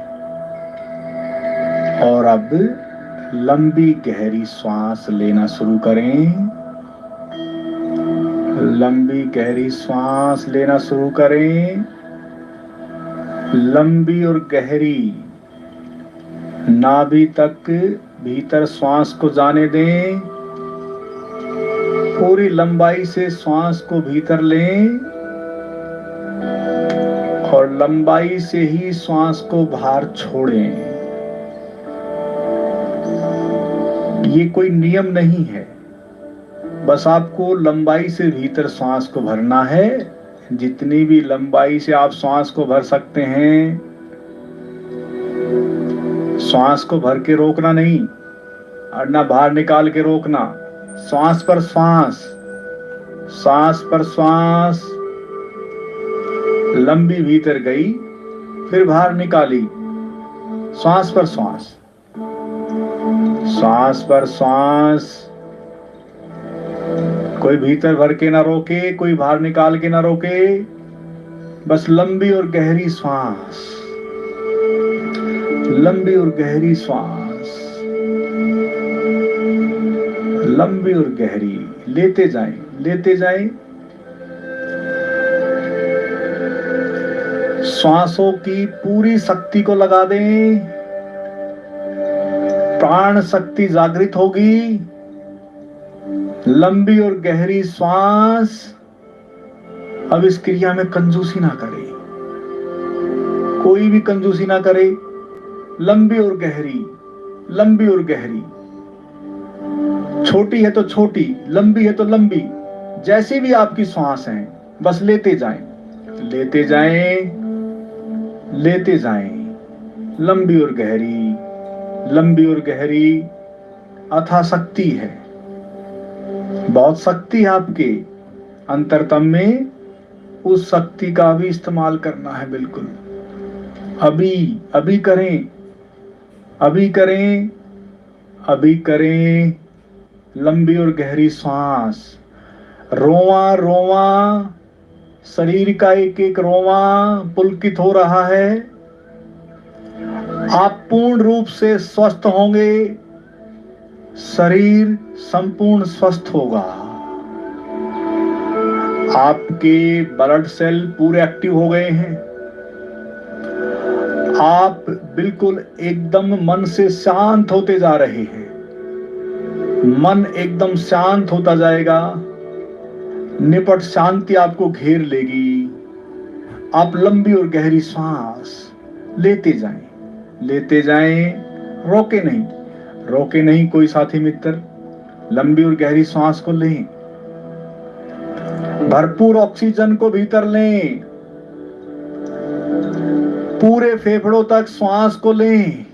और अब लंबी गहरी श्वास लेना शुरू करें। लंबी गहरी श्वास लेना शुरू करें। लंबी और गहरी, नाभि तक भीतर श्वास को जाने दें। पूरी लंबाई से श्वास को भीतर लें और लंबाई से ही श्वास को बाहर छोड़ें। ये कोई नियम नहीं है, बस आपको लंबाई से भीतर श्वास को भरना है। जितनी भी लंबाई से आप श्वास को भर सकते हैं, श्वास को भर के रोकना नहीं और ना बाहर निकाल के रोकना। श्वास पर श्वास, श्वास पर श्वास। लंबी भीतर गई, फिर बाहर निकाली। श्वास पर श्वास, श्वास पर श्वास। कोई भीतर भर के ना रोके, कोई बाहर निकाल के ना रोके। बस लंबी और गहरी श्वास, लंबी और गहरी श्वास, लंबी और गहरी। लेते जाएं, लेते जाएं। श्वासों की पूरी शक्ति को लगा दें। प्राण शक्ति जागृत होगी। लंबी और गहरी श्वास। अब इस क्रिया में कंजूसी ना करें, कोई भी कंजूसी ना करे। लंबी और गहरी, लंबी और गहरी। छोटी है तो छोटी, लंबी है तो लंबी, जैसी भी आपकी श्वास है, बस लेते जाएं, लेते जाएं, लेते जाएं। लंबी और गहरी, लंबी और गहरी। अथाह शक्ति है, बहुत शक्ति है आपके अंतरतम में। उस शक्ति का भी इस्तेमाल करना है। बिल्कुल अभी अभी करें, अभी करें, अभी करें। लंबी और गहरी श्वास। रोवां रोवां, शरीर का एक एक रोवां पुलकित हो रहा है। आप पूर्ण रूप से स्वस्थ होंगे। शरीर संपूर्ण स्वस्थ होगा। आपके ब्लड सेल पूरे एक्टिव हो गए हैं। आप बिल्कुल एकदम मन से शांत होते जा रहे हैं। मन एकदम शांत होता जाएगा। निपट शांति आपको घेर लेगी। आप लंबी और गहरी सांस लेते जाएं, लेते जाएं। रोके नहीं, रोके नहीं कोई साथी मित्र। लंबी और गहरी सांस को लें। भरपूर ऑक्सीजन को भीतर लें, पूरे फेफड़ों तक श्वास को लें,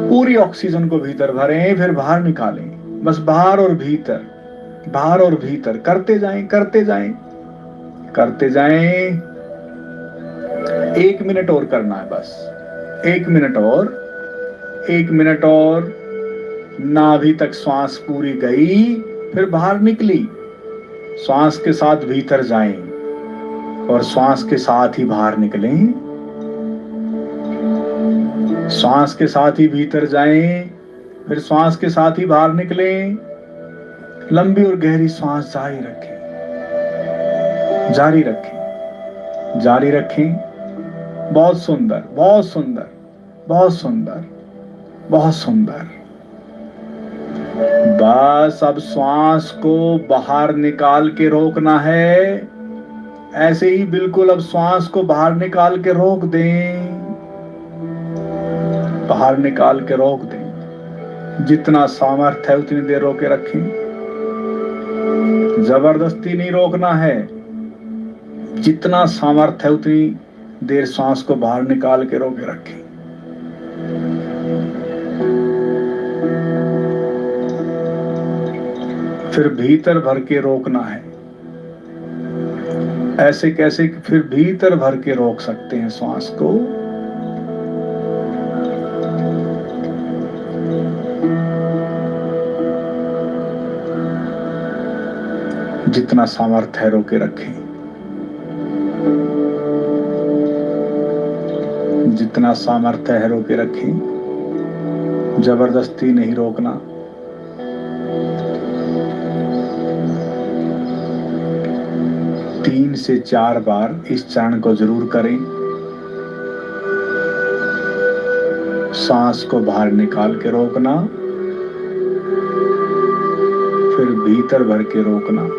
पूरी ऑक्सीजन को भीतर भरें, फिर बाहर निकालें। बस बाहर और भीतर, बाहर और भीतर करते जाएं, करते जाएं, करते जाएं। 1 मिनट और करना है, बस 1 मिनट और, 1 मिनट और। नाभि तक श्वास पूरी गई, फिर बाहर निकली। श्वास के साथ भीतर जाएं और श्वास के साथ ही बाहर निकलें। श्वास के साथ ही भीतर जाएं, फिर श्वास के साथ ही बाहर निकलें। लंबी और गहरी श्वास जारी रखें, जारी रखें, जारी रखें। बहुत सुंदर, बहुत सुंदर, बहुत सुंदर, बहुत सुंदर। बस अब श्वास को बाहर निकाल के रोकना है। ऐसे ही बिल्कुल अब श्वास को बाहर निकाल के रोक दें, बाहर निकाल के रोक दें। जितना सामर्थ्य है उतनी देर रोके रखें, जबरदस्ती नहीं रोकना है। जितना सामर्थ्य है उतनी देर श्वास को बाहर निकाल के रोके रखें। फिर भीतर भर के रोकना है। ऐसे कैसे? फिर भीतर भर के रोक सकते हैं श्वास को। जितना सामर्थ्य है रोके रखें, जितना सामर्थ्य है रोके रखें। जबरदस्ती नहीं रोकना। तीन से 4 बार इस चरण को जरूर करें। सांस को बाहर निकाल के रोकना, फिर भीतर भर के रोकना।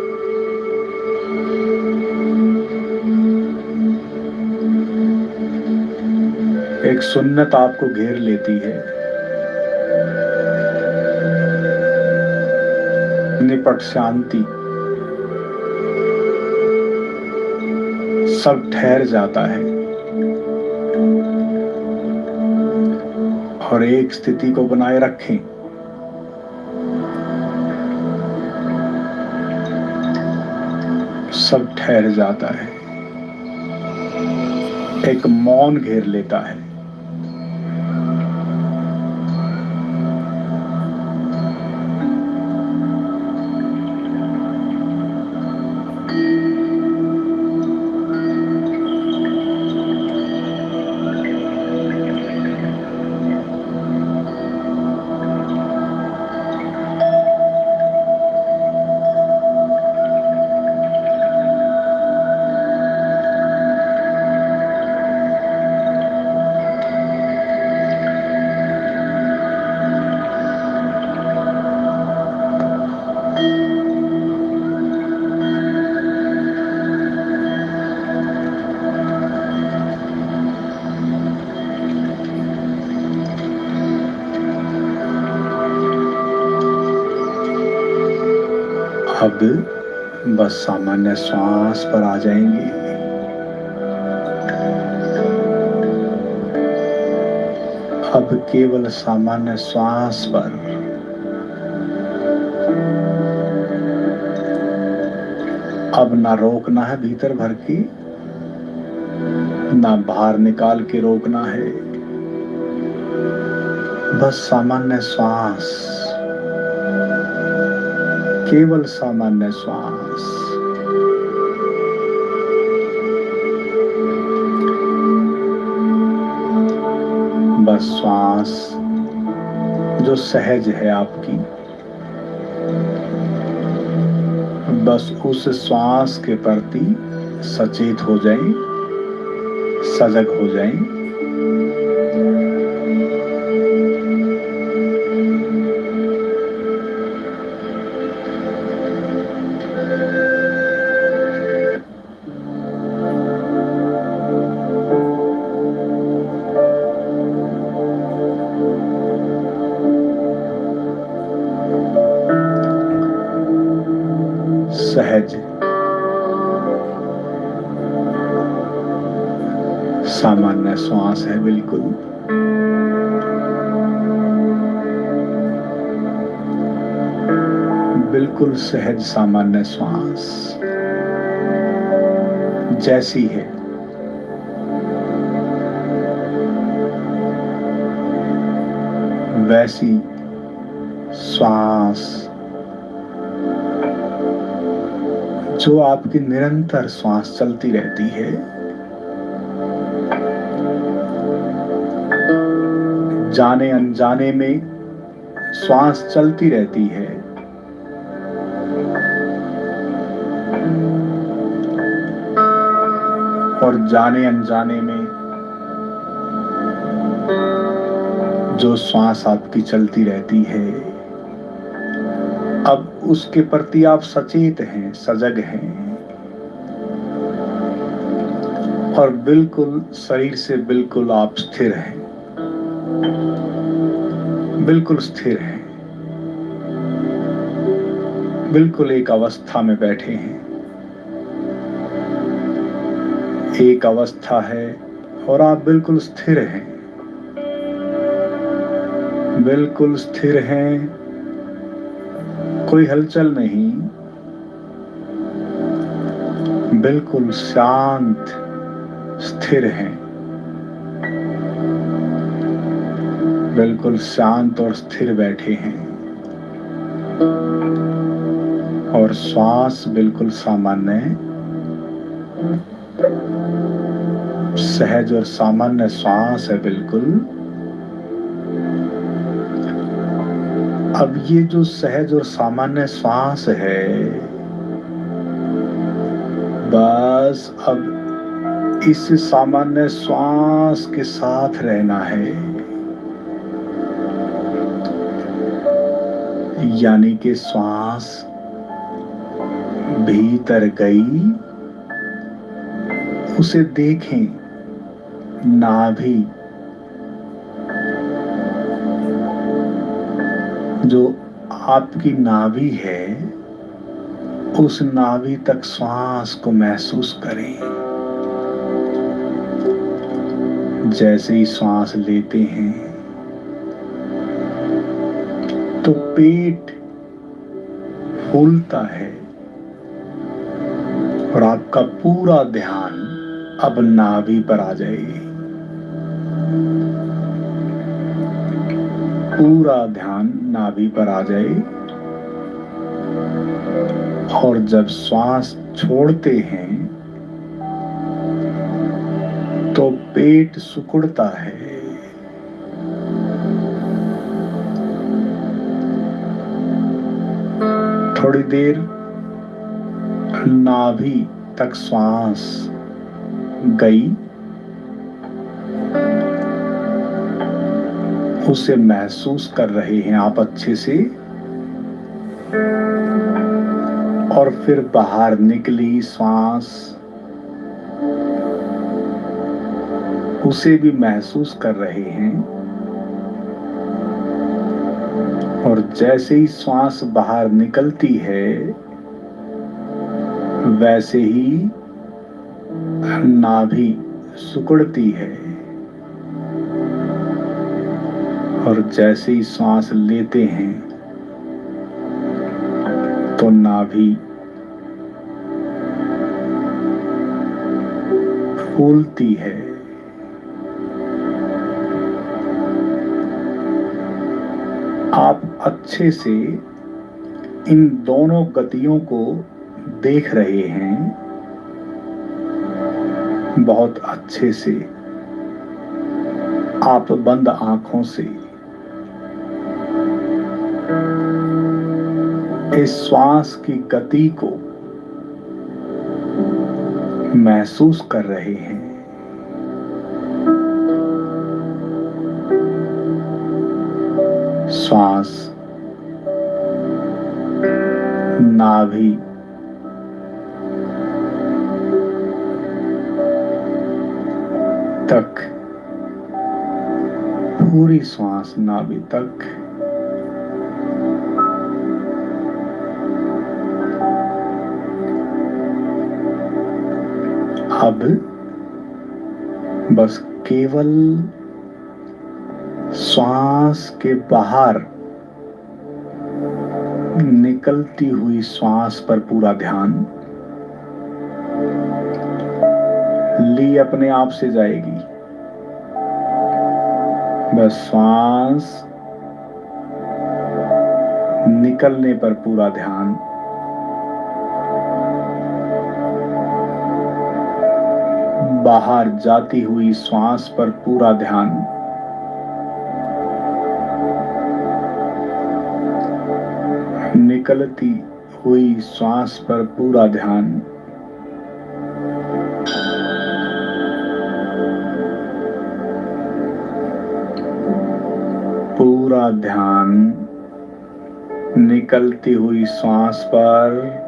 एक सुन्नत आपको घेर लेती है। निपट शांति, सब ठहर जाता है और एक स्थिति को बनाए रखें। सब ठहर जाता है, एक मौन घेर लेता है। अब बस सामान्य श्वास पर आ जाएंगे। अब केवल सामान्य श्वास पर। अब ना रोकना है भीतर भर की, ना बाहर निकाल के रोकना है। बस सामान्य श्वास, केवल सामान्य श्वास। बस श्वास जो सहज है आपकी, बस उस श्वास के प्रति सचेत हो जाएं, सजग हो जाएं। सामान्य श्वास है, बिल्कुल बिल्कुल सहज सामान्य श्वास जैसी है। वैसी श्वास जो आपकी निरंतर श्वास चलती रहती है, जाने अनजाने में श्वास चलती रहती है। और जाने अनजाने में जो श्वास आपकी चलती रहती है, अब उसके प्रति आप सचेत हैं, सजग हैं और बिल्कुल शरीर से बिल्कुल आप स्थिर हैं, बिल्कुल स्थिर हैं, बिल्कुल एक अवस्था में बैठे हैं। एक अवस्था है और आप बिल्कुल स्थिर हैं, बिल्कुल स्थिर हैं, कोई हलचल नहीं, बिल्कुल शांत स्थिर हैं, बिल्कुल शांत और स्थिर बैठे हैं। और श्वास बिल्कुल सामान्य, सहज और सामान्य श्वास है, बिल्कुल। अब ये जो सहज और सामान्य श्वास है, बस अब इस सामान्य श्वास के साथ रहना है, यानी कि श्वास भीतर गई, उसे देखें, नाभि जो आपकी नाभि है, उस नाभि तक श्वास को महसूस करें। जैसे ही श्वास लेते हैं तो पेट फूलता है और आपका पूरा ध्यान अब नाभि पर आ जाए। पूरा ध्यान नाभि पर आ जाए और जब श्वास छोड़ते हैं तो पेट सिकुड़ता है। थोड़ी देर नाभि तक श्वास गई, उसे महसूस कर रहे हैं आप अच्छे से, और फिर बाहर निकली श्वास, उसे भी महसूस कर रहे हैं। और जैसे ही श्वास बाहर निकलती है, वैसे ही नाभि सिकुड़ती है और जैसे ही श्वास लेते हैं तो नाभि फूलती है। आप अच्छे से इन दोनों गतियों को देख रहे हैं, बहुत अच्छे से। आप बंद आंखों से इस श्वास की गति को महसूस कर रहे हैं। श्वास नाभि तक, पूरी श्वास नाभि तक। अब बस केवल श्वास के बाहर निकलती हुई श्वास पर पूरा ध्यान। ली अपने आप से जाएगी, बस श्वास निकलने पर पूरा ध्यान। बाहर जाती हुई श्वास पर पूरा ध्यान। निकलती हुई श्वास पर पूरा ध्यान। पूरा ध्यान निकलती हुई श्वास पर।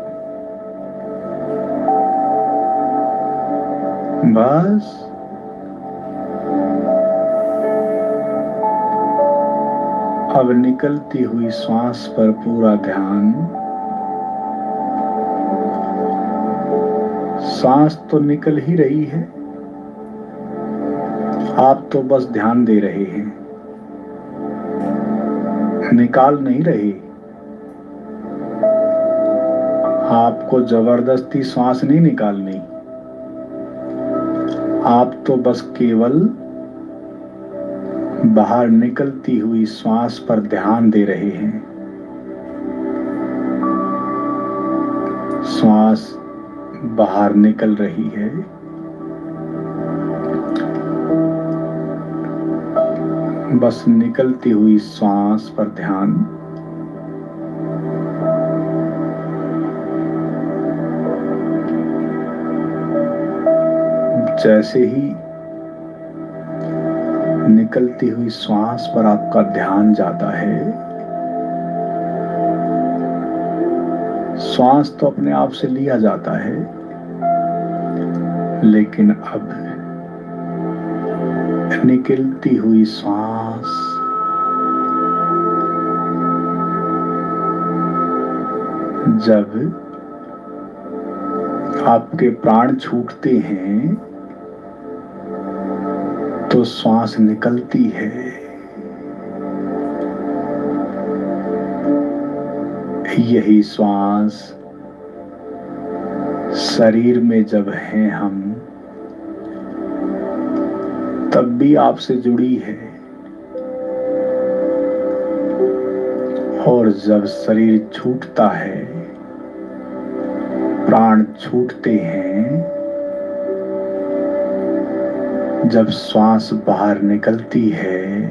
बस अब निकलती हुई श्वास पर पूरा ध्यान। सांस तो निकल ही रही है, आप तो बस ध्यान दे रहे हैं, निकाल नहीं रहे। आपको जबरदस्ती सांस नहीं निकालनी, आप तो बस केवल बाहर निकलती हुई श्वास पर ध्यान दे रहे हैं। श्वास बाहर निकल रही है, बस निकलती हुई श्वास पर ध्यान। जैसे ही निकलती हुई श्वास पर आपका ध्यान जाता है, श्वास तो अपने आप से लिया जाता है, लेकिन अब निकलती हुई श्वास जब आपके प्राण छूटते हैं तो श्वास निकलती है। यही श्वास शरीर में जब हैं हम, तब भी आपसे जुड़ी है, और जब शरीर छूटता है, प्राण छूटते हैं, जब श्वास बाहर निकलती है,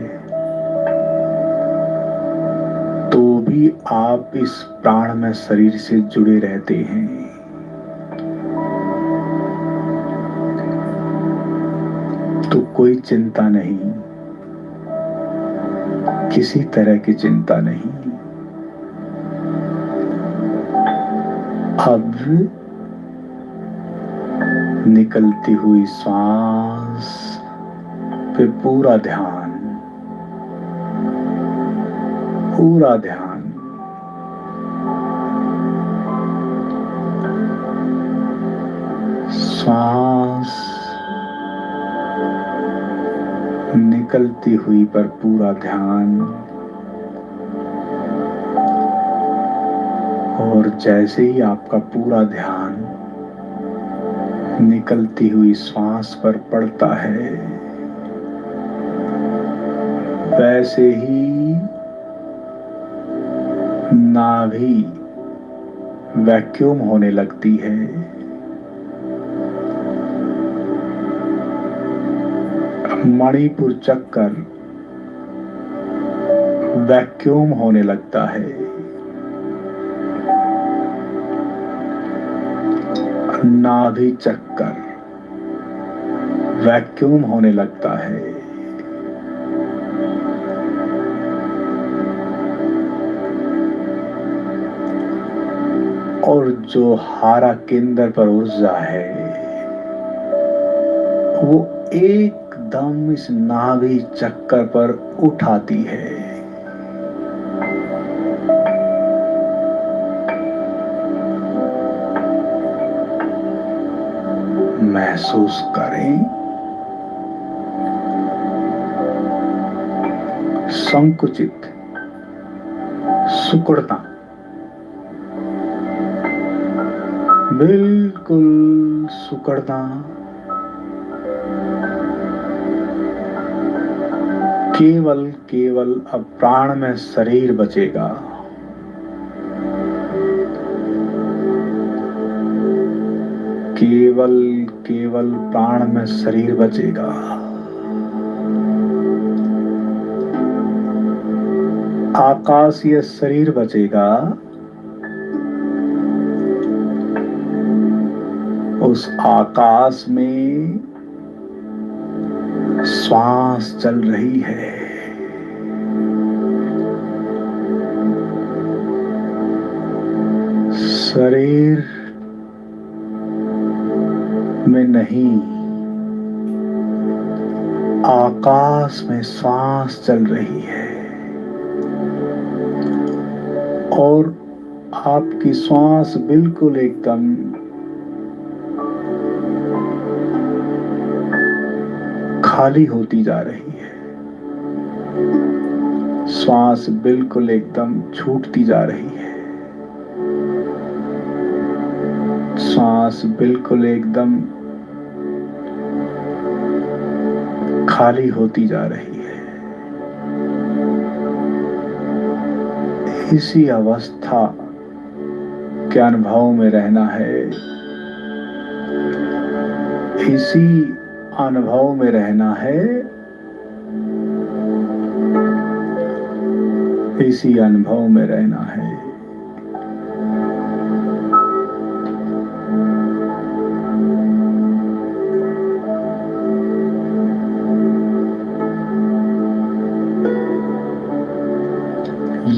तो भी आप इस प्राण में शरीर से जुड़े रहते हैं। तो कोई चिंता नहीं, किसी तरह की चिंता नहीं। अब निकलती हुई श्वास पे पूरा ध्यान, पूरा ध्यान। श्वास निकलती हुई पर पूरा ध्यान। और जैसे ही आपका पूरा ध्यान निकलती हुई श्वास पर पड़ता है, वैसे ही नाभि वैक्यूम होने लगती है। मणिपुर चक्कर वैक्यूम होने लगता है। नाभि चक्कर वैक्यूम होने लगता है। और जो हारा केंद्र पर ऊर्जा है, वो एकदम इस नाभि चक्कर पर उठाती है। महसूस करें संकुचित, सिकुड़ना, बिल्कुल सिकुड़ना, केवल केवल अब प्राण में शरीर बचेगा। केवल केवल प्राण में शरीर बचेगा। आकाशीय शरीर बचेगा। उस आकाश में श्वास चल रही है। शरीर में नहीं, आकाश में श्वास चल रही है। और आपकी श्वास बिल्कुल एकदम खाली होती जा रही है। श्वास बिल्कुल एकदम छूटती जा रही है। श्वास बिल्कुल एकदम खाली होती जा रही है। इसी अवस्था के अनुभव में रहना है। इसी अनुभव में रहना है। इसी अनुभव में रहना है।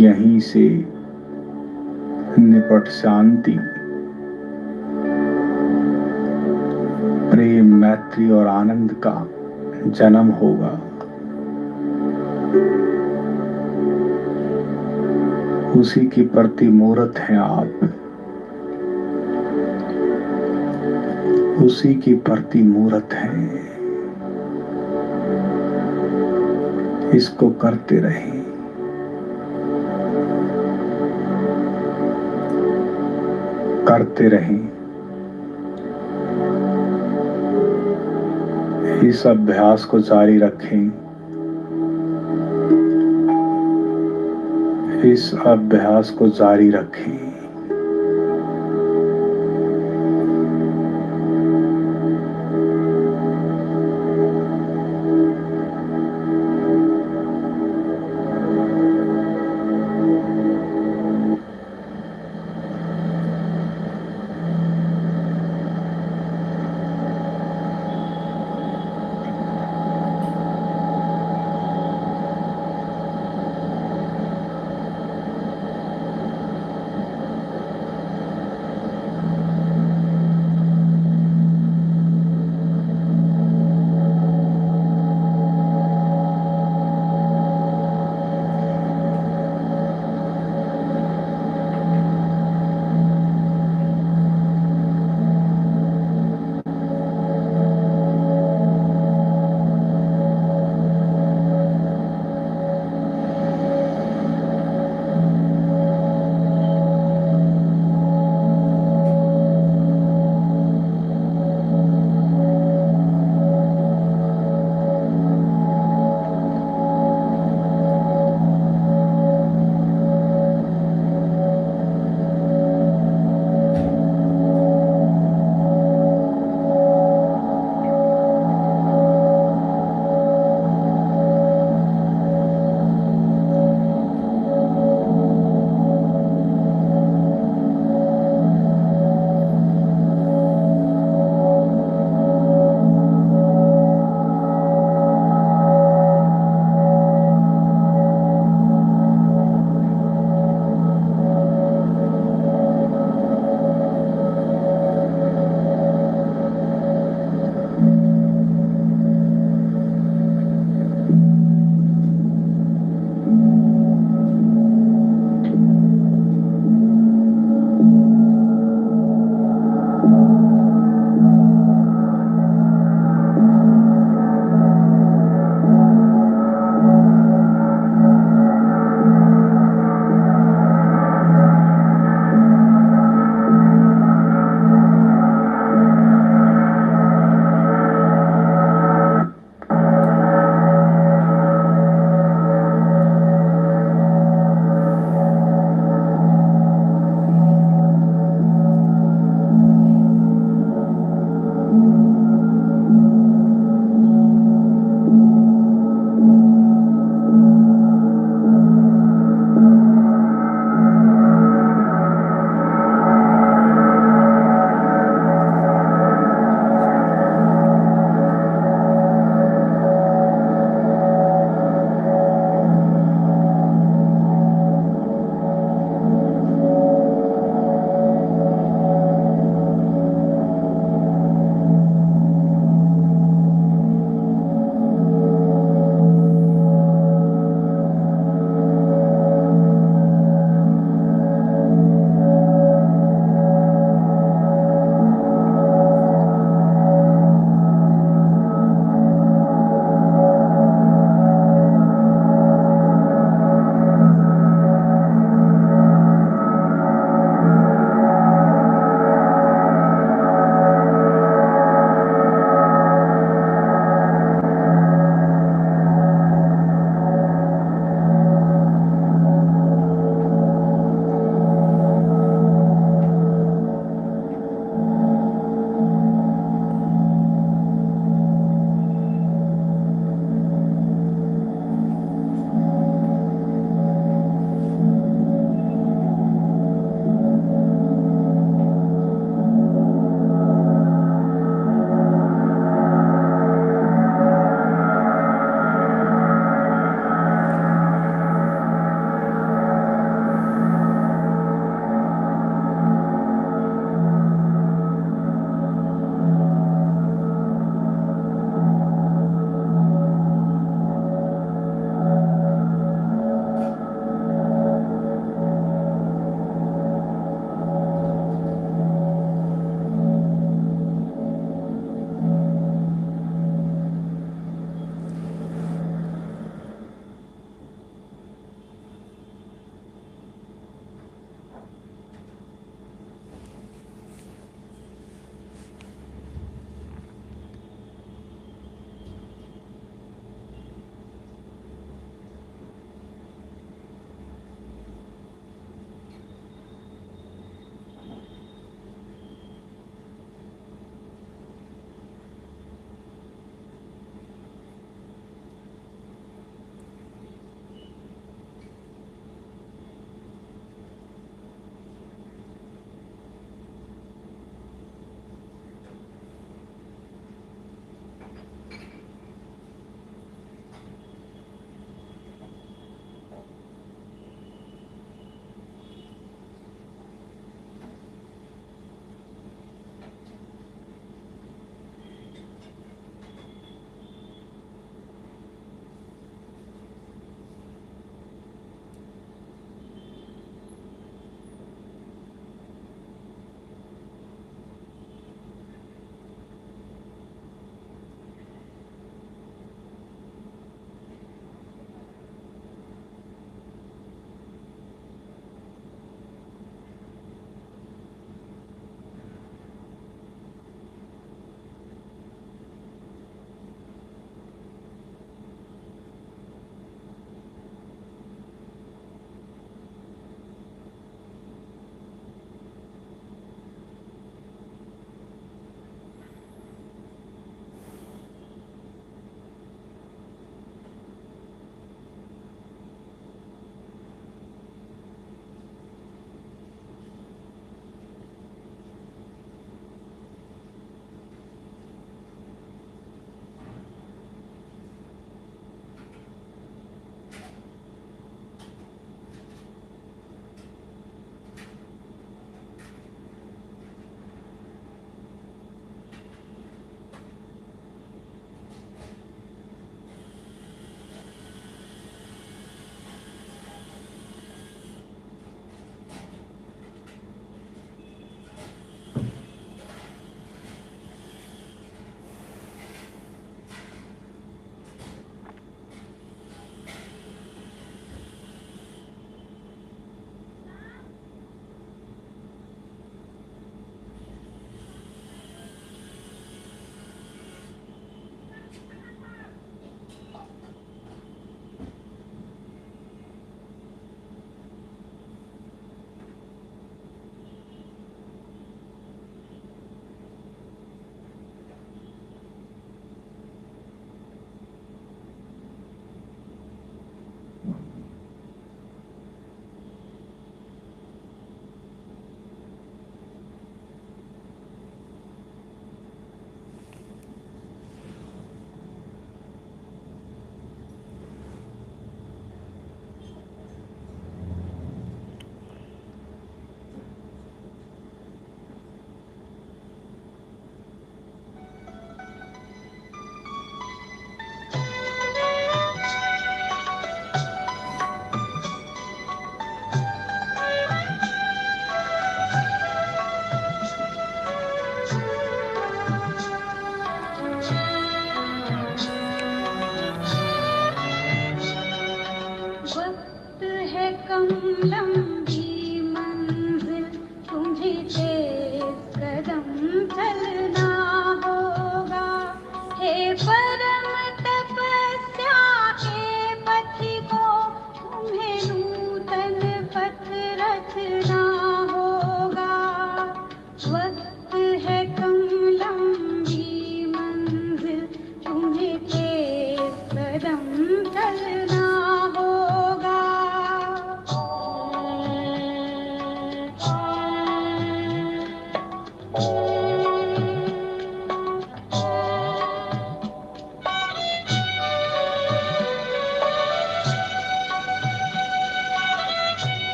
यहीं से निपट शांति, प्रेम, मैत्री और आनंद का जन्म होगा। उसी की प्रतिमूर्त हैं आप। उसी की प्रतिमूर्त हैं। इसको करते रहें। करते रहें। इस अभ्यास को जारी रखें। इस अभ्यास को जारी रखें।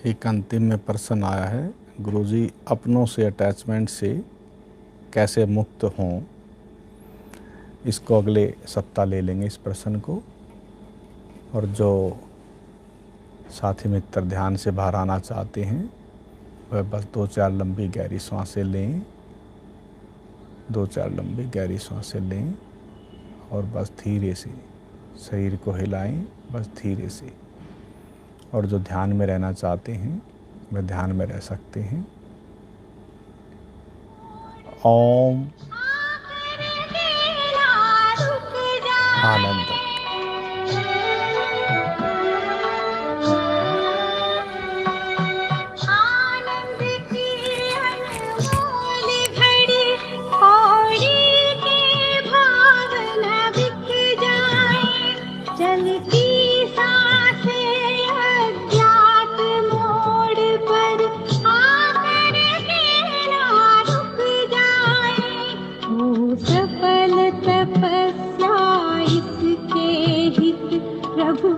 एक अंतिम में प्रश्न आया है, गुरुजी अपनों से अटैचमेंट से कैसे मुक्त हों। इसको अगले सप्ताह ले लेंगे इस प्रश्न को। और जो साथी मित्र ध्यान से बाहर आना चाहते हैं वह बस 2-4 लंबी गहरी सांसें लें, 2-4 लंबी गहरी सांसें लें और बस धीरे से शरीर को हिलाएं, बस धीरे से। और जो ध्यान में रहना चाहते हैं वह ध्यान में रह सकते हैं। ओम आनंद। आनंद की अनमोल घड़ी पौड़ी के भावना बिक जाए, चलती सांसें अज्ञात मोड़ पर आकर के ना रुक जाए। हो सफल तपस्या इसके हित प्रभु